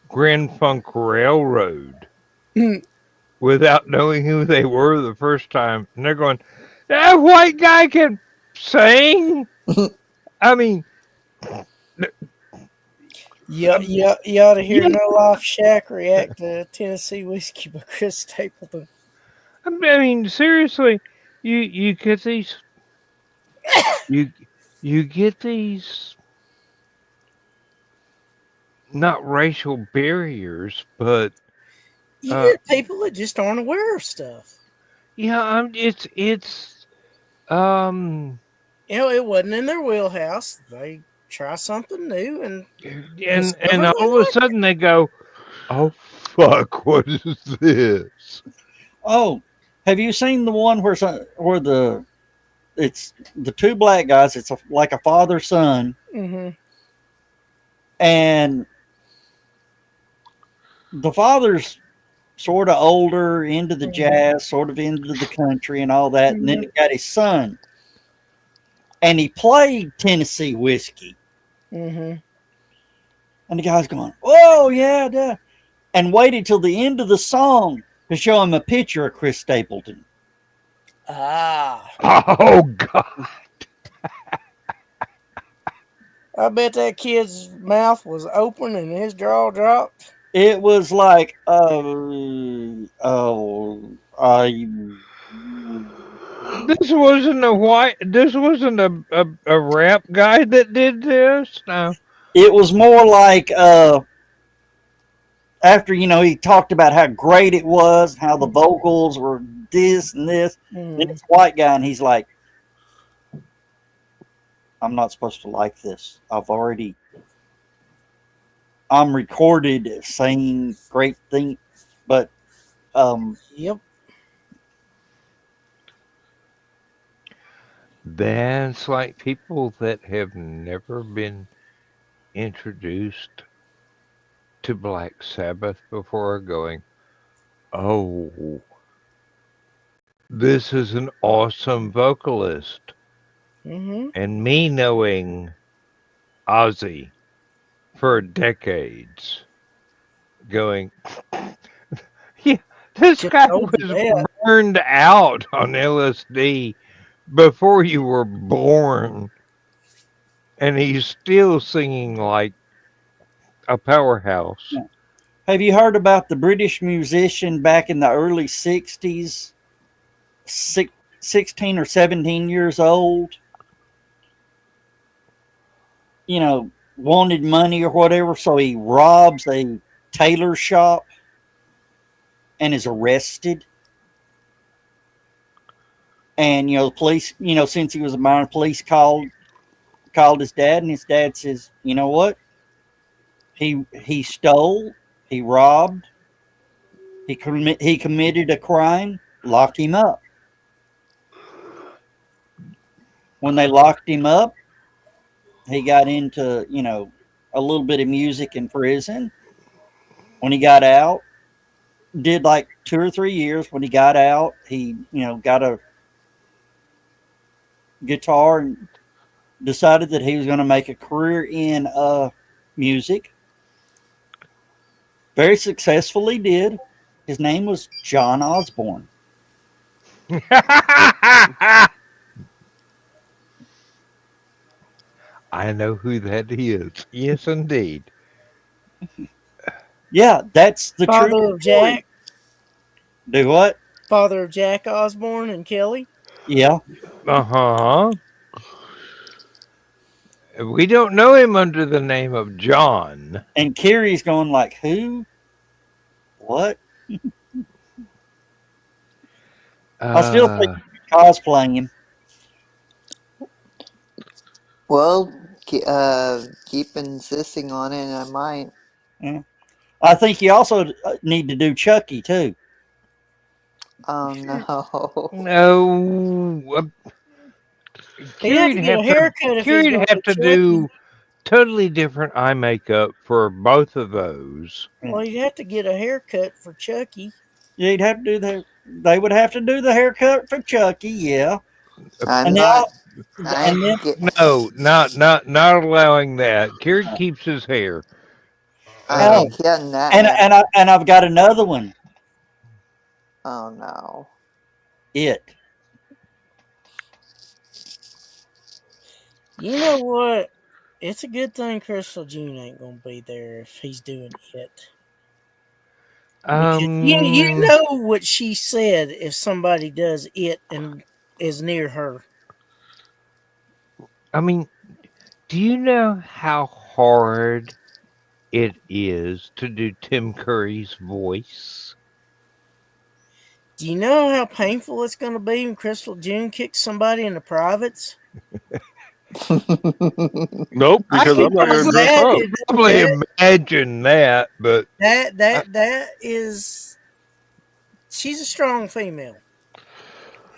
Speaker 5: Grand Funk Railroad without knowing who they were the first time, and they're going, "That white guy can sing." I mean,
Speaker 8: You ought to hear No Life Shack react to Tennessee Whiskey by Chris Stapleton.
Speaker 5: I mean, seriously, you get these, you get these not racial barriers, but
Speaker 8: You get people that just aren't aware of stuff.
Speaker 5: yeah, it's
Speaker 8: it wasn't in their wheelhouse. They try something new
Speaker 5: and all of a sudden they go, "Oh fuck, what is this?"
Speaker 4: Oh, have you seen the one where it's the two black guys? It's like a father son, and the father's sort of older, into the jazz, sort of into the country and all that, and then he got his son, and he played Tennessee Whiskey, and the guy's going, "Oh yeah, duh," and waited till the end of the song to show him a picture of Chris Stapleton.
Speaker 5: Oh God!
Speaker 8: I bet that kid's mouth was open and his jaw dropped.
Speaker 4: It was like,
Speaker 5: this wasn't a rap guy that did this. No,
Speaker 4: it was more like after he talked about how great it was, how the vocals were this and this. Then it's white guy, and he's like, "I'm not supposed to like this. I'm recorded saying great things, but
Speaker 8: yep."
Speaker 5: That's like people that have never been introduced to Black Sabbath before going, "Oh, this is an awesome vocalist." And me knowing Ozzy for decades, going, "Yeah, this guy was burned out on LSD before you were born, and he's still singing like a powerhouse."
Speaker 4: Have you heard about the British musician back in the early 60s, 16 or 17 years old, wanted money or whatever, so he robs a tailor shop and is arrested? And, the police, since he was a minor, police called called his dad, and his dad says, "You know what? He stole, he robbed, he committed a crime. Lock him up." When they locked him up, he got into, a little bit of music in prison. When he got out, did like 2 or 3 years. When he got out, he, got a guitar and decided that he was going to make a career in music. Very successfully did. His name was John Osborne.
Speaker 5: I know who that is. Yes, indeed.
Speaker 4: Yeah, that's the
Speaker 8: Father
Speaker 4: true
Speaker 8: of
Speaker 4: story.
Speaker 8: Jack.
Speaker 4: Do what?
Speaker 8: Father of Jack Osborne and Kelly.
Speaker 4: Yeah.
Speaker 5: Uh-huh. We don't know him under the name of John.
Speaker 4: And Carrie's going like, who? What? I still think cosplaying him.
Speaker 9: Well, keep insisting on it, and I might.
Speaker 4: Yeah. I think you also need to do Chucky too.
Speaker 9: Oh no.
Speaker 5: No.
Speaker 8: He'd have to get a haircut if he's
Speaker 5: Carrie'd
Speaker 8: going
Speaker 5: have to
Speaker 8: Chucky.
Speaker 5: do totally different eye makeup for both of those.
Speaker 8: Well, you'd have to get a haircut for Chucky.
Speaker 4: You'd have to do the. They would have to do the haircut for Chucky. Yeah.
Speaker 9: I'm
Speaker 4: And
Speaker 9: not.
Speaker 4: and then
Speaker 5: No, not allowing that. Carrie keeps his hair.
Speaker 9: I ain't getting that.
Speaker 4: and I've got another one.
Speaker 9: Oh no.
Speaker 4: It.
Speaker 8: You know what? It's a good thing Crystal June ain't gonna be there if he's doing it. You know what she said if somebody does it and is near her.
Speaker 5: I mean, do you know how hard it is to do Tim Curry's voice?
Speaker 8: Do you know how painful it's going to be when Crystal June kicks somebody in the privates?
Speaker 7: Nope, because I'm not going to dress up.
Speaker 5: Probably imagine that, but
Speaker 8: that is, she's a strong female,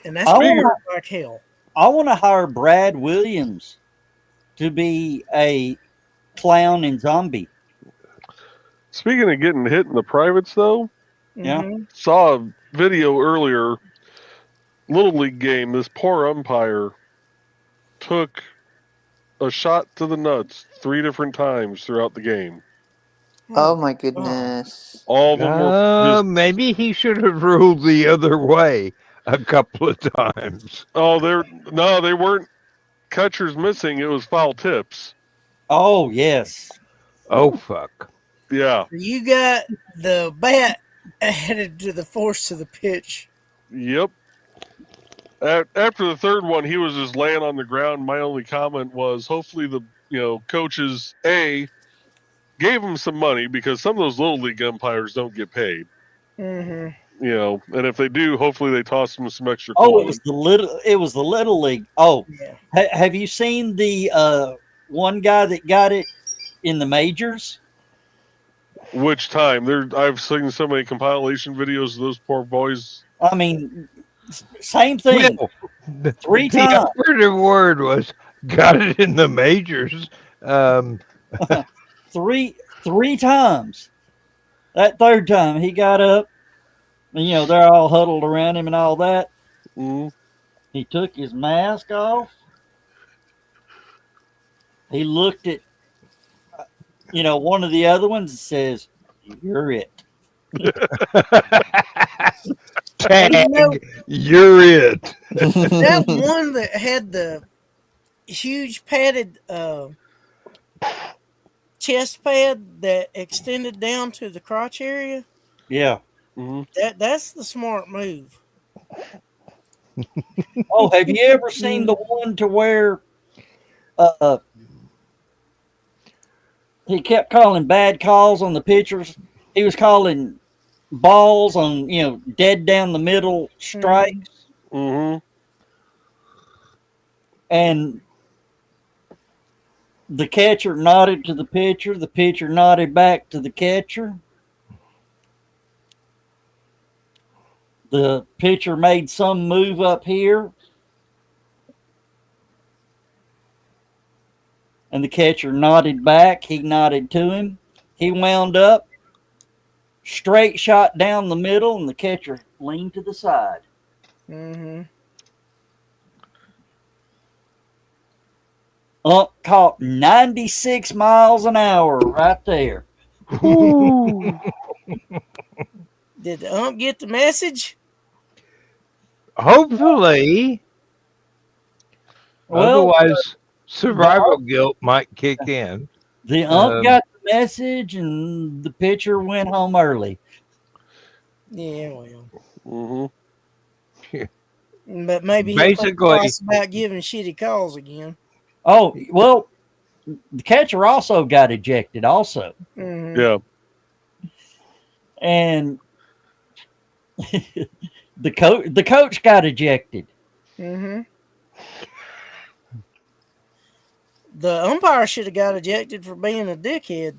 Speaker 8: and that's like hell.
Speaker 4: I want to hire Brad Williams to be a clown in Zombie.
Speaker 7: Speaking of getting hit in the privates, though,
Speaker 4: Yeah,
Speaker 7: saw a video earlier. Little League game. This poor umpire took a shot to the nuts 3 different times throughout the game.
Speaker 9: Oh my goodness.
Speaker 7: All of them were.
Speaker 5: Maybe he should have ruled the other way a couple of times.
Speaker 7: Oh, they weren't catchers missing. It was foul tips.
Speaker 4: Oh yes.
Speaker 5: Oh fuck.
Speaker 7: Yeah.
Speaker 8: You got the bat added to the force of the pitch.
Speaker 7: Yep. After the third one, he was just laying on the ground. My only comment was, hopefully the coaches gave him some money, because some of those little league umpires don't get paid.
Speaker 8: Mm-hmm.
Speaker 7: And if they do, hopefully they toss them some extra.
Speaker 4: Oh, it was the little league. Oh,
Speaker 8: yeah.
Speaker 4: Have you seen the one guy that got it in the majors?
Speaker 7: Which time? I've seen so many compilation videos of those poor boys.
Speaker 4: I mean, same thing.
Speaker 5: Well,
Speaker 4: 3
Speaker 5: the
Speaker 4: times.
Speaker 5: operative word was got it in the majors.
Speaker 4: 3 times. That third time he got up, and they're all huddled around him and all that.
Speaker 7: Mm.
Speaker 4: He took his mask off. He looked at one of the other ones and says, "You're it."
Speaker 5: Tag, you're it.
Speaker 8: That one that had the huge padded chest pad that extended down to the crotch area.
Speaker 4: Yeah.
Speaker 7: Mm-hmm.
Speaker 8: That's the smart move.
Speaker 4: Oh, have you ever seen the one to where he kept calling bad calls on the pitchers? He was calling balls on, dead down the middle strikes.
Speaker 7: Mm-hmm.
Speaker 4: And The catcher nodded to the pitcher. The pitcher nodded back to the catcher. The pitcher made some move up here. And the catcher nodded back. He nodded to him. He wound up. Straight shot down the middle, and the catcher leaned to the side.
Speaker 8: Mm-hmm.
Speaker 4: Ump caught 96 miles an hour right there.
Speaker 8: Did the ump get the message?
Speaker 5: Hopefully.
Speaker 4: Well,
Speaker 5: Otherwise, survival guilt might kick in.
Speaker 4: The ump got the message, and the pitcher went home early.
Speaker 8: Yeah, well.
Speaker 7: Mm-hmm.
Speaker 8: But maybe he'll think twice about giving shitty calls again.
Speaker 4: Oh, well, the catcher also got ejected also.
Speaker 8: Mm-hmm.
Speaker 7: Yeah.
Speaker 4: And the coach got ejected.
Speaker 8: Mm-hmm. The umpire should have got ejected for being a dickhead.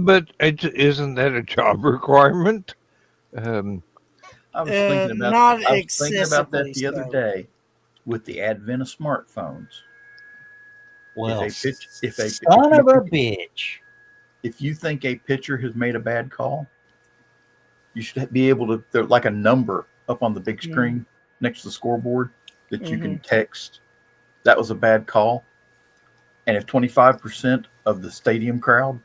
Speaker 5: But isn't that a job requirement?
Speaker 3: I was thinking about that the other day with the advent of smartphones.
Speaker 4: Well, son of a bitch.
Speaker 3: If you think a pitcher has made a bad call, you should be able to, there's like a number up on the big screen next to the scoreboard that you can text. That was a bad call. And if 25% of the stadium crowd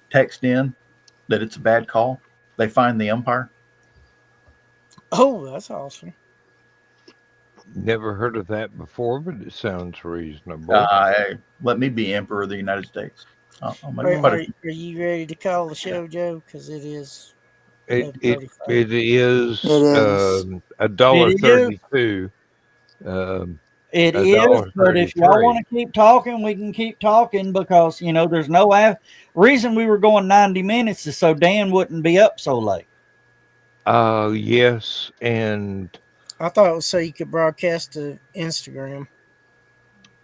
Speaker 3: text in that it's a bad call, they find the umpire.
Speaker 8: Oh, that's awesome.
Speaker 5: Never heard of that before, but it sounds reasonable.
Speaker 3: Let me be Emperor of the United States.
Speaker 8: Are you ready to call the show, Joe? Because it is.
Speaker 5: It is $1.32.
Speaker 4: It is, but if y'all want to keep talking, we can keep talking because, there's no reason we were going 90 minutes is so Dan wouldn't be up so late.
Speaker 5: Yes, and
Speaker 8: I thought it was so you could broadcast to Instagram.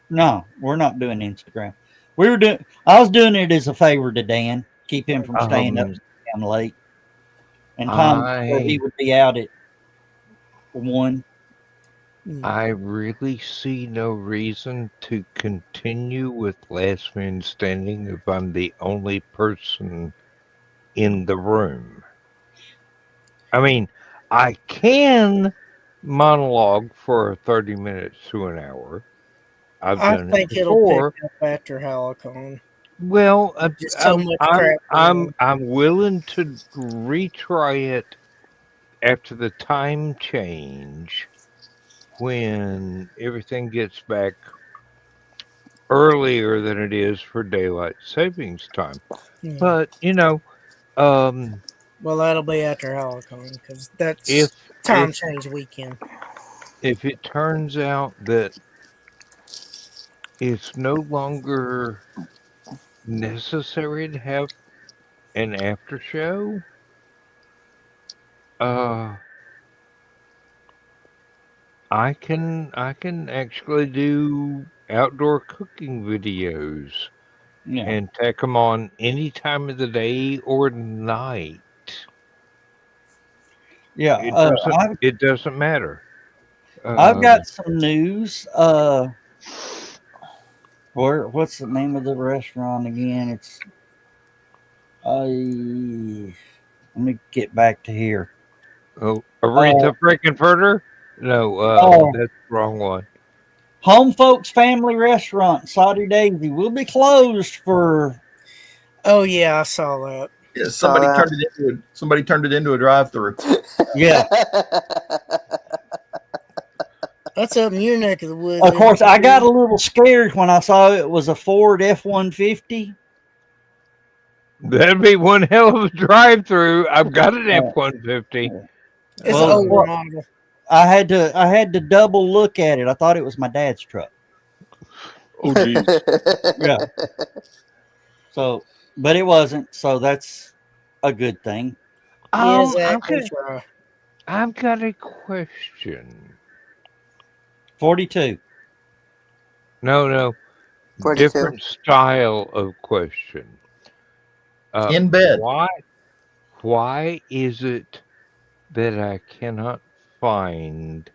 Speaker 4: No, we're not doing Instagram. I was doing it as a favor to Dan, keep him from staying up down late. And Tom, he would be out at 1.
Speaker 5: I really see no reason to continue with Last Man Standing if I'm the only person in the room. I mean, I can monologue for 30 minutes to an hour.
Speaker 8: I think it'll pick up after Halicon.
Speaker 5: Well,
Speaker 8: I'm
Speaker 5: willing to retry it after the time change when everything gets back earlier than it is for daylight savings time.
Speaker 8: Yeah.
Speaker 5: But
Speaker 8: well, that'll be after Halicon because that's time change weekend.
Speaker 5: If it turns out that it's no longer necessary to have an after show, I can actually do outdoor cooking videos and tack them on any time of the day or night.
Speaker 4: Yeah,
Speaker 5: it doesn't matter.
Speaker 4: I've got some news. What's the name of the restaurant again? It's let me get back to here.
Speaker 5: Oh, Aretha Frankenfurter? No, that's the wrong one.
Speaker 4: Home Folks Family Restaurant, Saudi Daisy, will be closed for.
Speaker 8: Oh yeah, I saw that.
Speaker 3: Yeah, somebody turned it into a drive-through.
Speaker 4: Yeah.
Speaker 8: That's up in your neck of the woods.
Speaker 4: Of course, I got a little scared when I saw it was a Ford F-150.
Speaker 5: That'd be one hell of a drive-through. I've got an F-150.
Speaker 8: It's an older model.
Speaker 4: I had to double look at it. I thought it was my dad's truck.
Speaker 7: Oh, geez.
Speaker 4: Yeah. So, but it wasn't. So that's a good thing.
Speaker 5: I've got a question.
Speaker 4: 42.
Speaker 5: No.
Speaker 9: 42.
Speaker 5: Different style of question.
Speaker 3: In bed.
Speaker 5: Why is it that I cannot find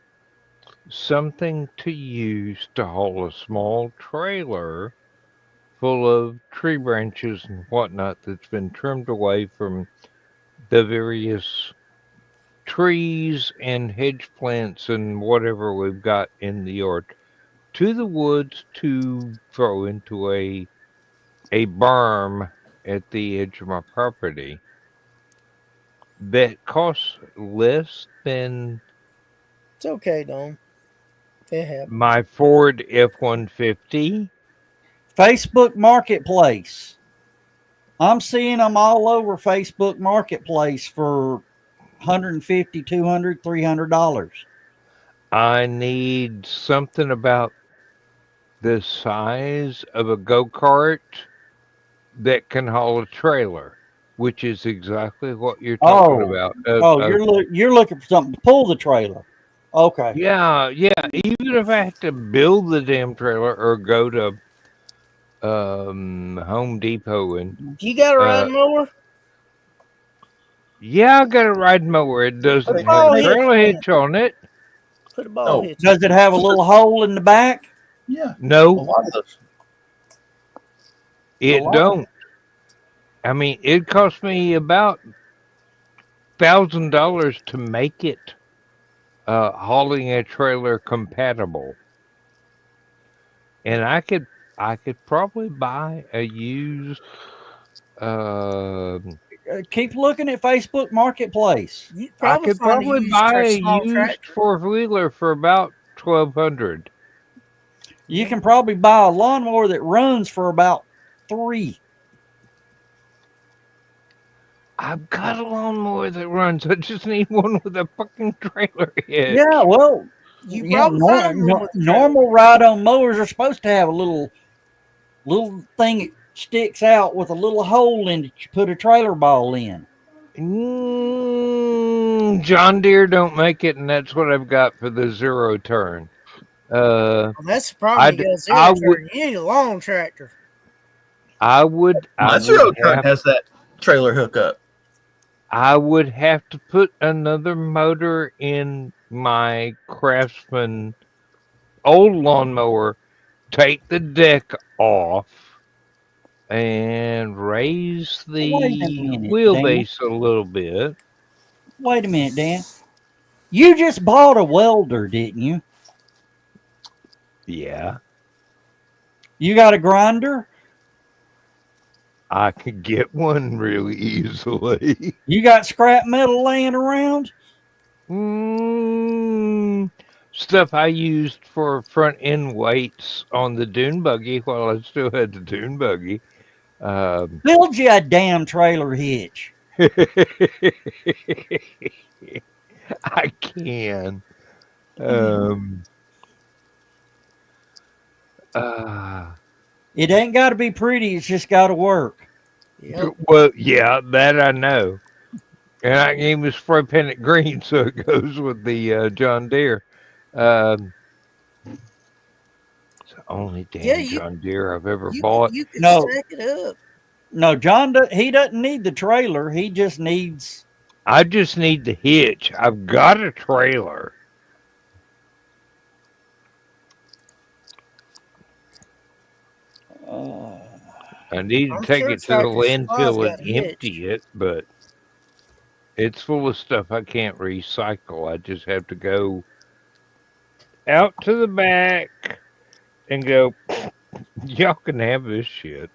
Speaker 5: something to use to haul a small trailer full of tree branches and whatnot that's been trimmed away from the various trees and hedge plants and whatever we've got in the yard to the woods to throw into a berm at the edge of my property that costs less than
Speaker 8: It's okay, Don. It happens.
Speaker 5: my Ford F-150.
Speaker 4: Facebook Marketplace. I'm seeing them all over Facebook Marketplace for $150, $200, $300.
Speaker 5: I need something about the size of a go-kart that can haul a trailer, which is exactly what you're talking
Speaker 4: Oh,
Speaker 5: about.
Speaker 4: you're looking for something to pull the trailer. Okay.
Speaker 5: Yeah. Even if I have to build the damn trailer or go to Home Depot and
Speaker 8: You got a riding mower?
Speaker 5: yeah, I got a riding mower. It doesn't have
Speaker 8: ball
Speaker 5: a
Speaker 8: hitch
Speaker 5: trailer
Speaker 8: on
Speaker 5: hitch on it.
Speaker 8: Put a ball
Speaker 3: Oh.
Speaker 8: hitch.
Speaker 4: Does it have a little hole in the back?
Speaker 3: Yeah. A
Speaker 5: No,
Speaker 3: lot of those.
Speaker 5: it
Speaker 4: lot.
Speaker 5: don't. I mean, it cost me about $1,000 to make it hauling a trailer compatible, and I could probably buy a used.
Speaker 4: Keep looking at Facebook Marketplace.
Speaker 8: You
Speaker 5: I
Speaker 8: probably
Speaker 5: could
Speaker 8: find a
Speaker 5: probably
Speaker 8: used
Speaker 5: buy a
Speaker 8: small
Speaker 5: used
Speaker 8: tractor.
Speaker 5: 4-wheeler for about $1,200.
Speaker 4: You can probably buy a lawnmower that runs for about $3.
Speaker 5: I've got a lawnmower that runs. I just need one with a fucking trailer hitch.
Speaker 4: Yeah, well,
Speaker 8: You
Speaker 4: you know,
Speaker 8: probably find one with a trailer.
Speaker 4: normal ride-on mowers are supposed to have a little thing that sticks out with a little hole in it. You put a trailer ball in.
Speaker 5: John Deere don't make it, and that's what I've got for the zero turn.
Speaker 8: Well, that's the problem. You got a zero turn. You need a long tractor.
Speaker 3: My zero turn has that trailer hookup.
Speaker 5: I would have to put another motor in my Craftsman old lawnmower, take the deck off, and raise the wheelbase a little bit.
Speaker 4: Wait a minute, Dan. You just bought a welder, didn't you?
Speaker 5: Yeah.
Speaker 4: You got a grinder?
Speaker 5: I could get one really easily.
Speaker 4: You got scrap metal laying around?
Speaker 5: Stuff I used for front end weights on the dune buggy while I still had the dune buggy.
Speaker 4: Build you a damn trailer hitch.
Speaker 5: I can.
Speaker 4: It ain't got to be pretty. It's just got to work.
Speaker 8: Yep.
Speaker 5: Well, yeah, that I know. And I can even spray paint it green so it goes with the John Deere. It's the only damn John Deere I've ever bought.
Speaker 8: You can stack it up.
Speaker 4: No, John, he doesn't need the trailer. He just needs...
Speaker 5: I just need the hitch. I've got a trailer. I need to take it to the landfill and empty it, but it's full of stuff I can't recycle. I just have to go out to the back and go, y'all can have this shit,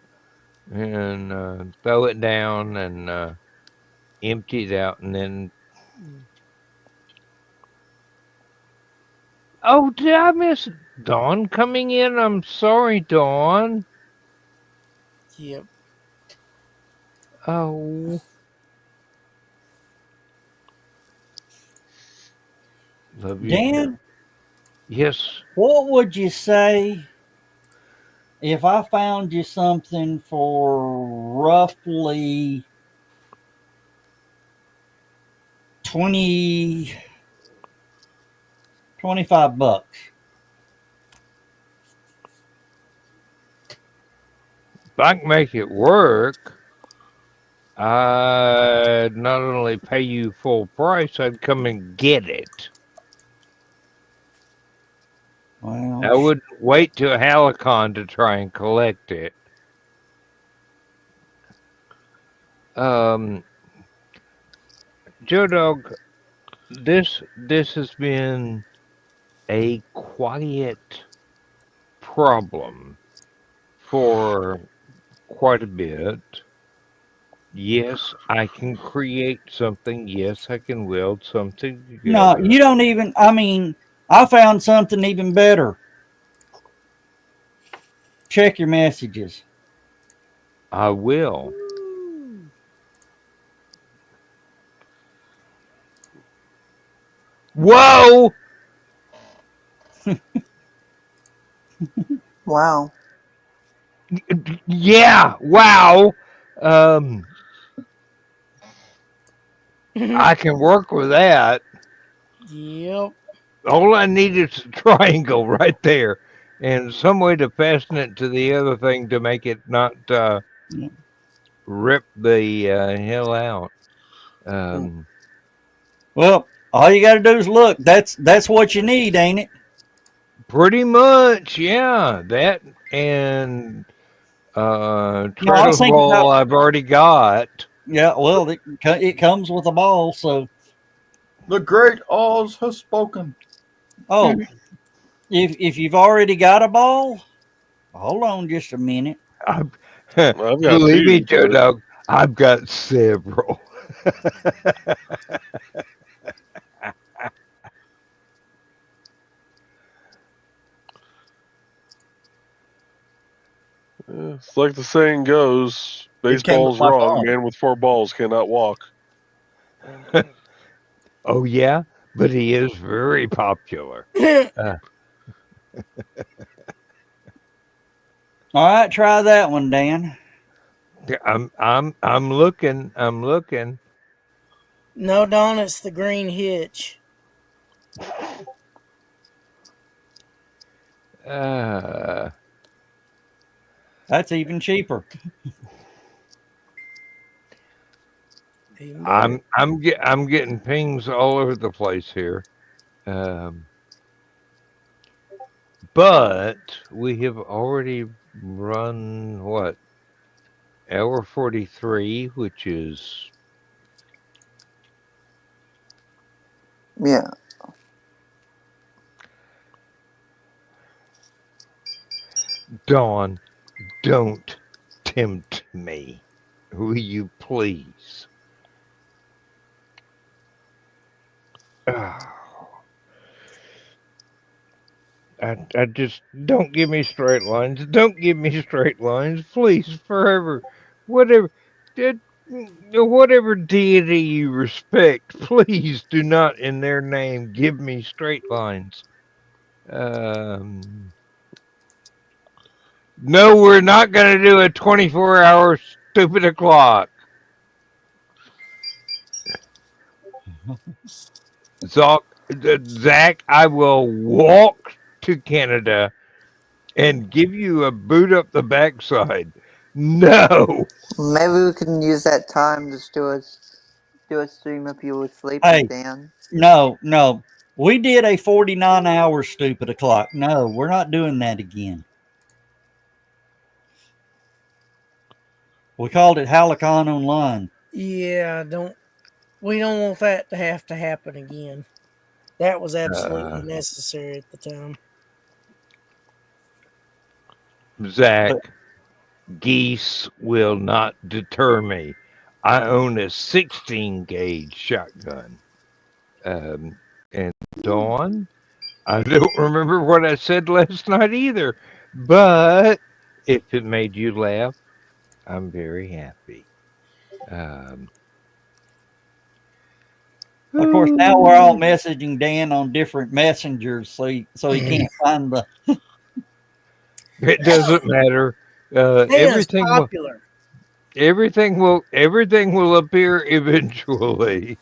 Speaker 5: and throw it down and empty it out, and then... Oh, did I miss Dawn coming in? I'm sorry, Dawn.
Speaker 8: Yep.
Speaker 5: Oh. Love you.
Speaker 4: Dan?
Speaker 5: Yes.
Speaker 4: What would you say if I found you something for roughly 25 bucks?
Speaker 5: I can make it work, I'd not only pay you full price, I'd come and get it.
Speaker 4: Well,
Speaker 5: I wouldn't wait till Halicon to try and collect it. Joe Dog, this has been a quiet problem for quite a bit. Yes, I can create something. Yes, I can weld something
Speaker 4: no,
Speaker 5: together.
Speaker 4: you don't even. I mean, I found something even better. Check your messages.
Speaker 5: I will. Whoa!
Speaker 9: Wow.
Speaker 5: Yeah, wow. I can work with that.
Speaker 8: Yep.
Speaker 5: All I need is a triangle right there and some way to fasten it to the other thing to make it not rip the hell out.
Speaker 4: Well, all you got to do is look. That's what you need, ain't it?
Speaker 5: Pretty much, yeah. That and
Speaker 4: No, I was
Speaker 5: treadle
Speaker 4: thinking
Speaker 5: ball
Speaker 4: about.
Speaker 5: I've already got.
Speaker 4: Yeah, well, it comes with a ball, so.
Speaker 3: The great Oz has spoken.
Speaker 4: Oh, if you've already got a ball, hold on just a minute.
Speaker 7: I've got
Speaker 5: Believe me,
Speaker 7: two,
Speaker 5: Joe
Speaker 7: but
Speaker 5: Dog, I've got several.
Speaker 7: it's like the saying goes:
Speaker 3: It came
Speaker 7: baseball's
Speaker 3: with my
Speaker 7: wrong.
Speaker 3: phone.
Speaker 7: Man with 4 balls cannot walk.
Speaker 5: Oh yeah, but he is very popular.
Speaker 4: All right, try that one, Dan.
Speaker 5: I'm looking. I'm looking.
Speaker 8: No, Don, it's the green hitch.
Speaker 5: Uh,
Speaker 4: That's even cheaper.
Speaker 5: I'm getting pings all over the place here. But we have already run what? Hour 43, which is
Speaker 9: Yeah.
Speaker 5: Dawn. Don't tempt me. Will you please? I just don't give me straight lines. Don't give me straight lines, please, forever. Whatever, did whatever deity you respect, please do not, in their name, give me straight lines. No, we're not going to do a 24-hour stupid o'clock. Zach, I will walk to Canada and give you a boot up the backside. No.
Speaker 9: Maybe we can use that time to do a stream if you were sleeping,
Speaker 4: Hey,
Speaker 9: Dan.
Speaker 4: no. We did a 49-hour stupid o'clock. No, we're not doing that again. We called it Halicon Online.
Speaker 8: Yeah, we don't want that to have to happen again. That was absolutely necessary at the time.
Speaker 5: Zach, geese will not deter me. I own a 16 gauge shotgun. And Dawn, I don't remember what I said last night either, but if it made you laugh, I'm very happy.
Speaker 4: Of course, now we're all messaging Dan on different messengers, so he can't find the.
Speaker 5: It doesn't matter. Everything
Speaker 8: popular.
Speaker 5: everything will appear eventually.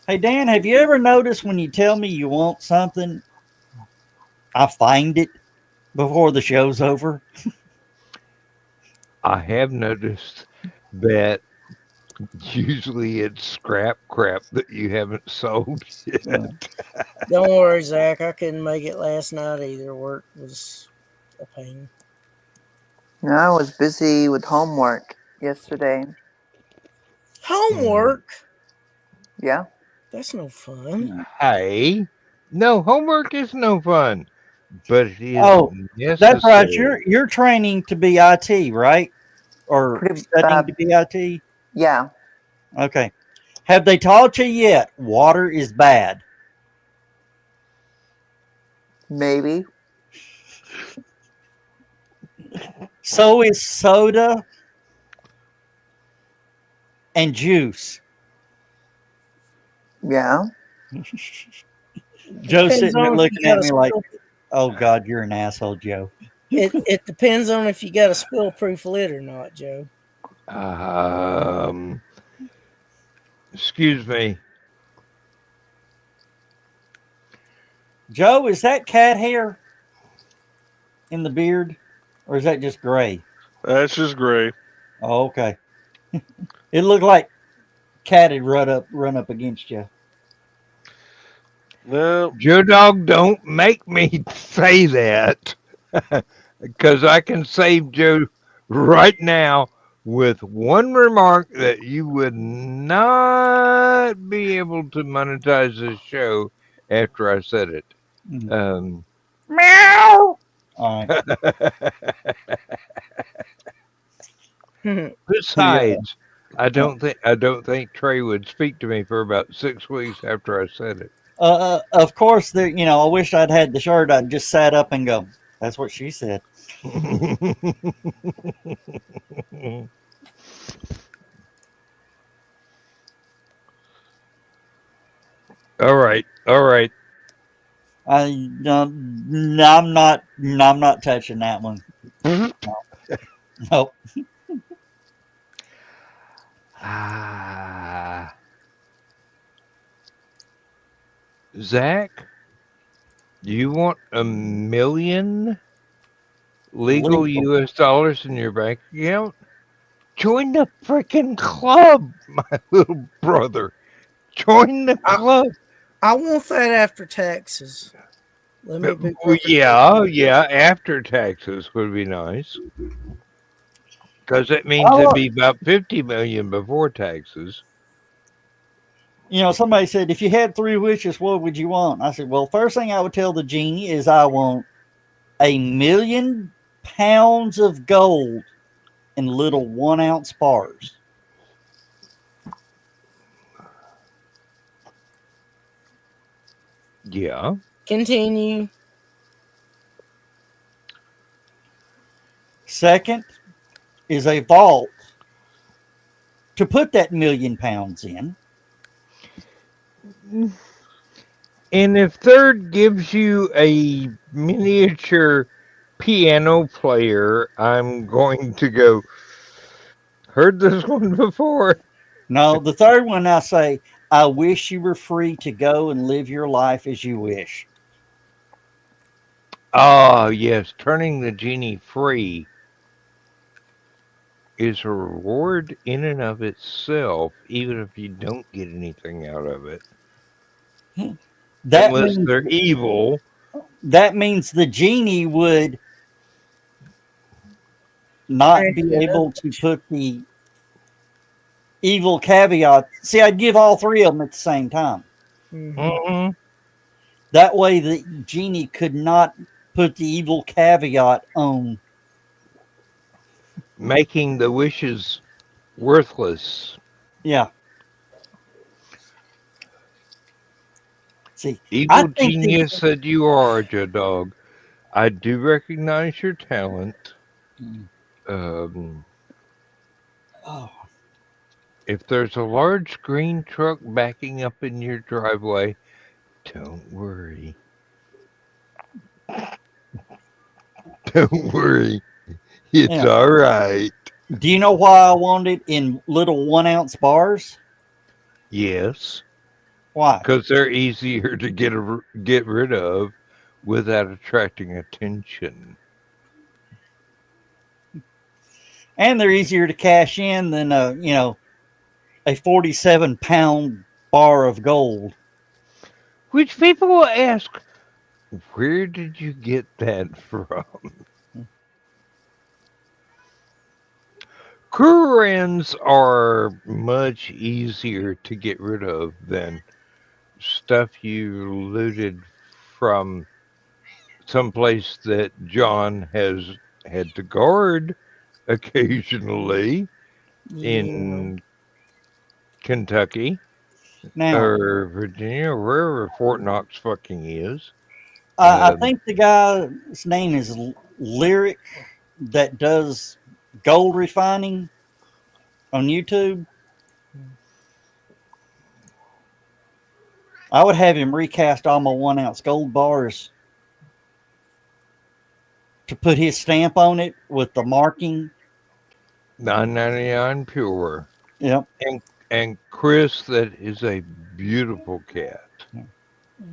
Speaker 4: Hey Dan, have you ever noticed when you tell me you want something, I find it before the show's over?
Speaker 5: I have noticed that usually it's scrap crap that you haven't sold yet.
Speaker 8: Don't worry, Zach. I couldn't make it last night either. Work was a pain.
Speaker 9: No, I was busy with homework yesterday.
Speaker 8: Homework?
Speaker 9: Yeah.
Speaker 8: That's no fun.
Speaker 5: Hey, no, homework is no fun, but it is necessary.
Speaker 4: That's right. You're training to be IT, right? Or
Speaker 9: Pretty,
Speaker 4: studying to be IT?
Speaker 9: Yeah.
Speaker 4: Okay. Have they taught you yet water is bad?
Speaker 9: Maybe.
Speaker 4: So is soda and juice.
Speaker 9: Yeah.
Speaker 4: Joe's
Speaker 8: Depends
Speaker 4: sitting there
Speaker 8: on if
Speaker 4: looking
Speaker 8: you got
Speaker 4: at
Speaker 8: a
Speaker 4: me like,
Speaker 8: spill.
Speaker 4: oh, God, you're an asshole, Joe.
Speaker 8: It depends on if you got a spill-proof lid or not, Joe.
Speaker 5: Excuse me.
Speaker 4: Joe, is that cat hair in the beard? Or is that just gray?
Speaker 7: That's just gray.
Speaker 4: Oh, okay. It looked like cat had run up against you.
Speaker 7: No.
Speaker 5: Joe Dog, don't make me say that. Because I can save Joe right now with one remark that you would not be able to monetize this show after I said it.
Speaker 4: Meow. All
Speaker 5: right. Besides, I don't think Trey would speak to me for about 6 weeks after I said it.
Speaker 4: Of course, I wish I'd had the shirt. I'd just sat up and go, that's what she said.
Speaker 5: All right.
Speaker 4: I'm not touching that one. Nope.
Speaker 5: Zach, do you want $1 million legal US dollars in your bank account? Join the freaking club, my little brother. Join the club.
Speaker 8: I want that after taxes. Let me be
Speaker 5: yeah, after taxes would be nice. Because it means it'd be about 50 million before taxes.
Speaker 4: Somebody said, if you had 3 wishes, what would you want? I said, well, first thing I would tell the genie is I want 1,000,000 pounds of gold in little 1-ounce bars.
Speaker 5: Yeah.
Speaker 8: Continue.
Speaker 4: Second is a vault to put that 1,000,000 pounds in.
Speaker 5: And if third gives you a miniature piano player, I'm going to go, heard this one before.
Speaker 4: No, the third one I say, I wish you were free to go and live your life as you wish.
Speaker 5: Oh, yes. Turning the genie free is a reward in and of itself, even if you don't get anything out of it. Unless they're evil.
Speaker 4: That means the genie would not be able to put the evil caveat. See, I'd give all 3 of them at the same time.
Speaker 5: Mm-hmm.
Speaker 4: That way the genie could not put the evil caveat on.
Speaker 5: Making the wishes worthless.
Speaker 4: Yeah. See,
Speaker 5: evil genius that you are, Joe Dog. I do recognize your talent. If there's a large green truck backing up in your driveway, don't worry. Don't worry. It's all right.
Speaker 4: Do you know why I want it in little 1-ounce bars?
Speaker 5: Yes.
Speaker 4: Why?
Speaker 5: Because they're easier to get rid of without attracting attention.
Speaker 4: And they're easier to cash in than a 47-pound bar of gold.
Speaker 5: Which people will ask, where did you get that from? Kurans are much easier to get rid of than stuff you looted from someplace that John has had to guard occasionally in Kentucky
Speaker 4: Now,
Speaker 5: or Virginia, wherever Fort Knox fucking is.
Speaker 4: I think the guy's name is Lyric that does gold refining on YouTube. I would have him recast all my 1-ounce gold bars to put his stamp on it with the marking.
Speaker 5: 999 pure.
Speaker 4: Yep.
Speaker 5: And Chris, that is a beautiful cat.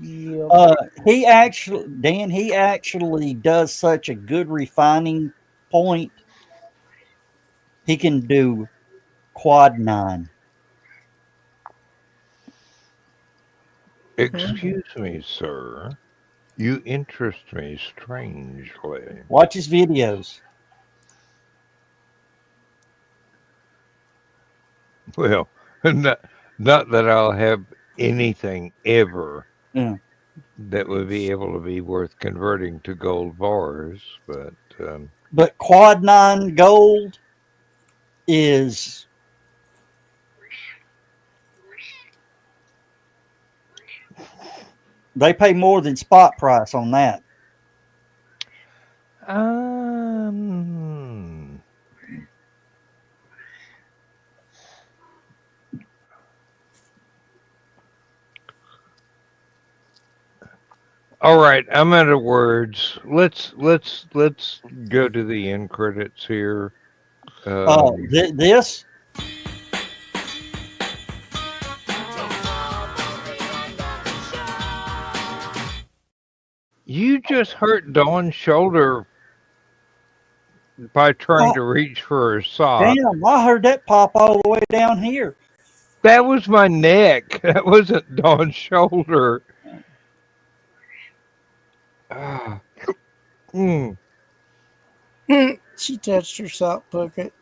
Speaker 4: He actually does such a good refining point. He can do quad 9.
Speaker 5: Excuse me, sir. You interest me strangely.
Speaker 4: Watch his videos.
Speaker 5: Well, not that I'll have anything ever that would be able to be worth converting to gold bars,
Speaker 4: but quad 9 gold is they pay more than spot price on that.
Speaker 5: All right, I'm out of words. Let's go to the end credits here.
Speaker 4: This.
Speaker 5: You just hurt Dawn's shoulder by trying to reach for her sock.
Speaker 4: Damn, I heard that pop all the way down here.
Speaker 5: That was my neck. That wasn't Dawn's shoulder.
Speaker 8: She touched her sock puppet.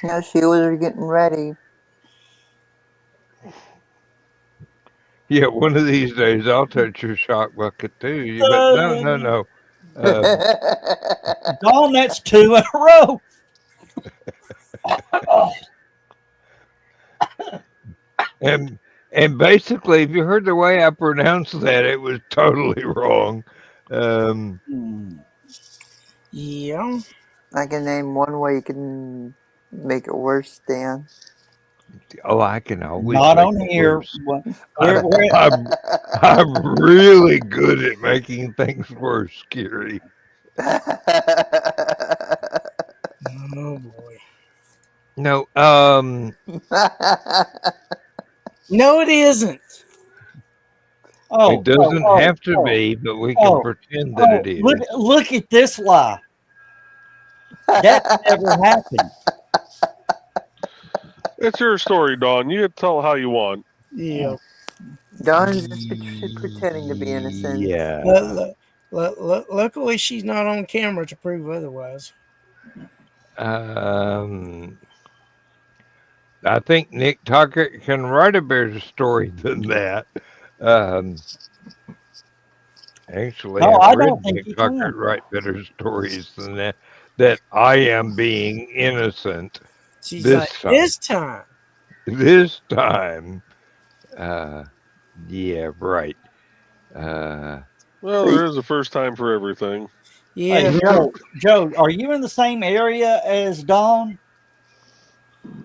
Speaker 9: No, she was getting ready.
Speaker 5: Yeah, one of these days I'll touch your shock bucket too. But no.
Speaker 4: Dawn, that's 2 in a row.
Speaker 5: And basically, if you heard the way I pronounced that, it was totally wrong.
Speaker 8: Yeah.
Speaker 9: I can name one way you can make it worse, Dan.
Speaker 5: Oh, I can always.
Speaker 4: Not on here.
Speaker 5: I'm really good at making things worse, Scary.
Speaker 8: Oh boy.
Speaker 5: No,
Speaker 8: no, it isn't.
Speaker 5: It doesn't have to be, but we can pretend that it is.
Speaker 4: Look at this lie. That never happened.
Speaker 7: It's your story, Dawn. You can tell how you want.
Speaker 8: Yeah.
Speaker 9: Dawn's just pretending to be innocent.
Speaker 5: Yeah.
Speaker 8: Luckily, she's not on camera to prove otherwise.
Speaker 5: I think Nick Tucker can write a better story than that. Actually,
Speaker 4: I don't think
Speaker 5: Nick Tucker write better stories than that. That I am being innocent.
Speaker 8: She's this time.
Speaker 7: Yeah, right. Well, there is a first time for everything.
Speaker 8: Yeah.
Speaker 4: Hey, Joe, are you in the same area as Dawn?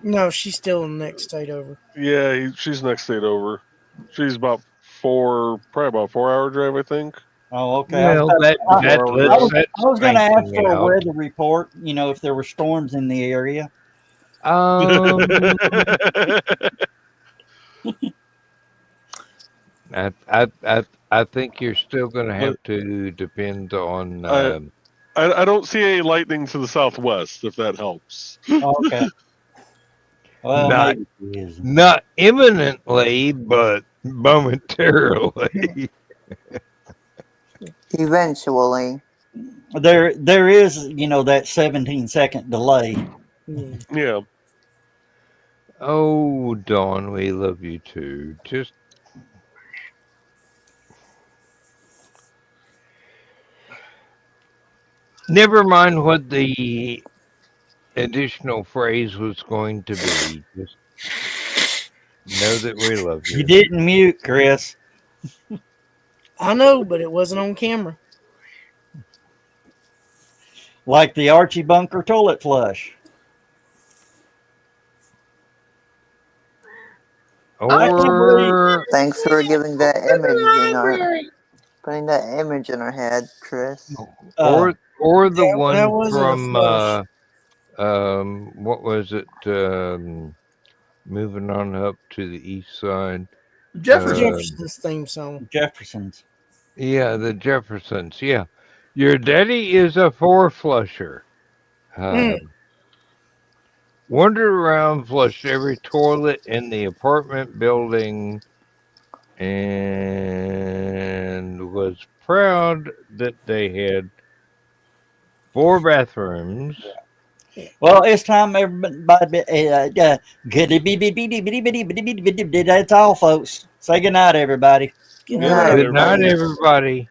Speaker 8: No, she's still in the next state over.
Speaker 7: Yeah, she's next state over. She's about probably about 4-hour drive, I think.
Speaker 4: Oh, okay.
Speaker 5: Well,
Speaker 4: I was going to ask for a weather report, if there were storms in the area.
Speaker 5: I think you're still going to have to depend on
Speaker 7: I don't see any lightning to the southwest, if that helps.
Speaker 4: Okay. Well,
Speaker 5: Not-
Speaker 4: maybe it is.
Speaker 5: Not imminently, but momentarily.
Speaker 9: Eventually.
Speaker 4: There is, that 17-second delay.
Speaker 8: Yeah.
Speaker 7: Yeah.
Speaker 5: Oh, Dawn, we love you too. Just never mind what the additional phrase was going to be. Just know that we love
Speaker 4: You
Speaker 5: you.
Speaker 4: didn't mute, Chris.
Speaker 8: I know, but it wasn't on camera.
Speaker 4: Like the Archie Bunker toilet flush.
Speaker 5: Or
Speaker 9: Thanks for giving that image in our putting that image in our head, Chris.
Speaker 5: or the
Speaker 8: Yeah,
Speaker 5: one
Speaker 8: that wasn't a
Speaker 5: from
Speaker 8: flush.
Speaker 5: what was it? Moving on up to the east side.
Speaker 8: Jefferson's theme song.
Speaker 4: Jefferson's.
Speaker 5: Yeah, the Jeffersons. Yeah, your daddy is a four-flusher. Wandered around, flushed every toilet in the apartment building, and was proud that they had 4 bathrooms.
Speaker 4: Well, it's time everybody. That's all, folks. Say goodnight, everybody.
Speaker 8: Good
Speaker 9: Good
Speaker 8: night.
Speaker 5: Good night, everybody.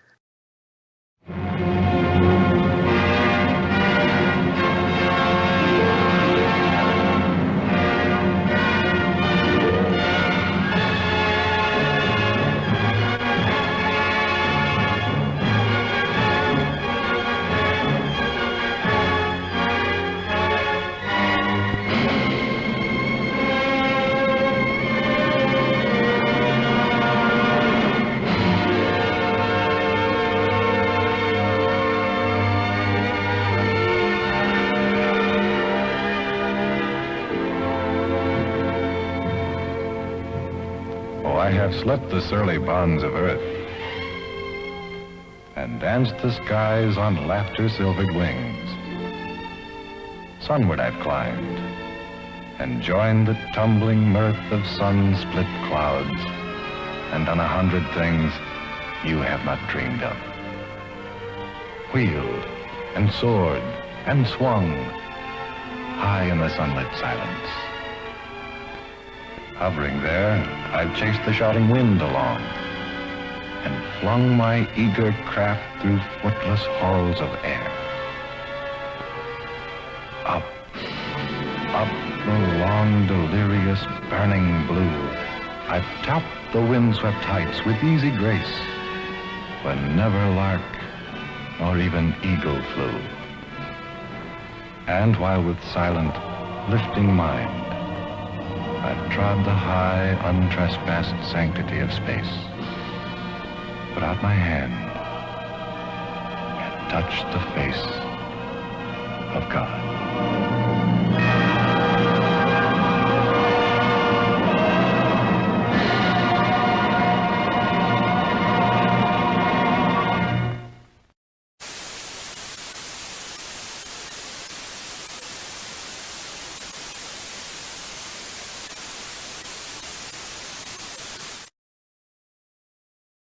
Speaker 10: I have slept the surly bonds of earth and danced the skies on laughter-silvered wings. Sunward I've climbed and joined the tumbling mirth of sun-split clouds and done 100 things you have not dreamed of. Wheeled and soared and swung high in the sunlit silence. Hovering there, I've chased the shouting wind along and flung my eager craft through footless halls of air. Up, up the long, delirious, burning blue, I've topped the windswept heights with easy grace, when never lark nor even eagle flew. And while with silent, lifting mind, I've trod the high, untrespassed sanctity of space, put out my hand, and touched the face of God.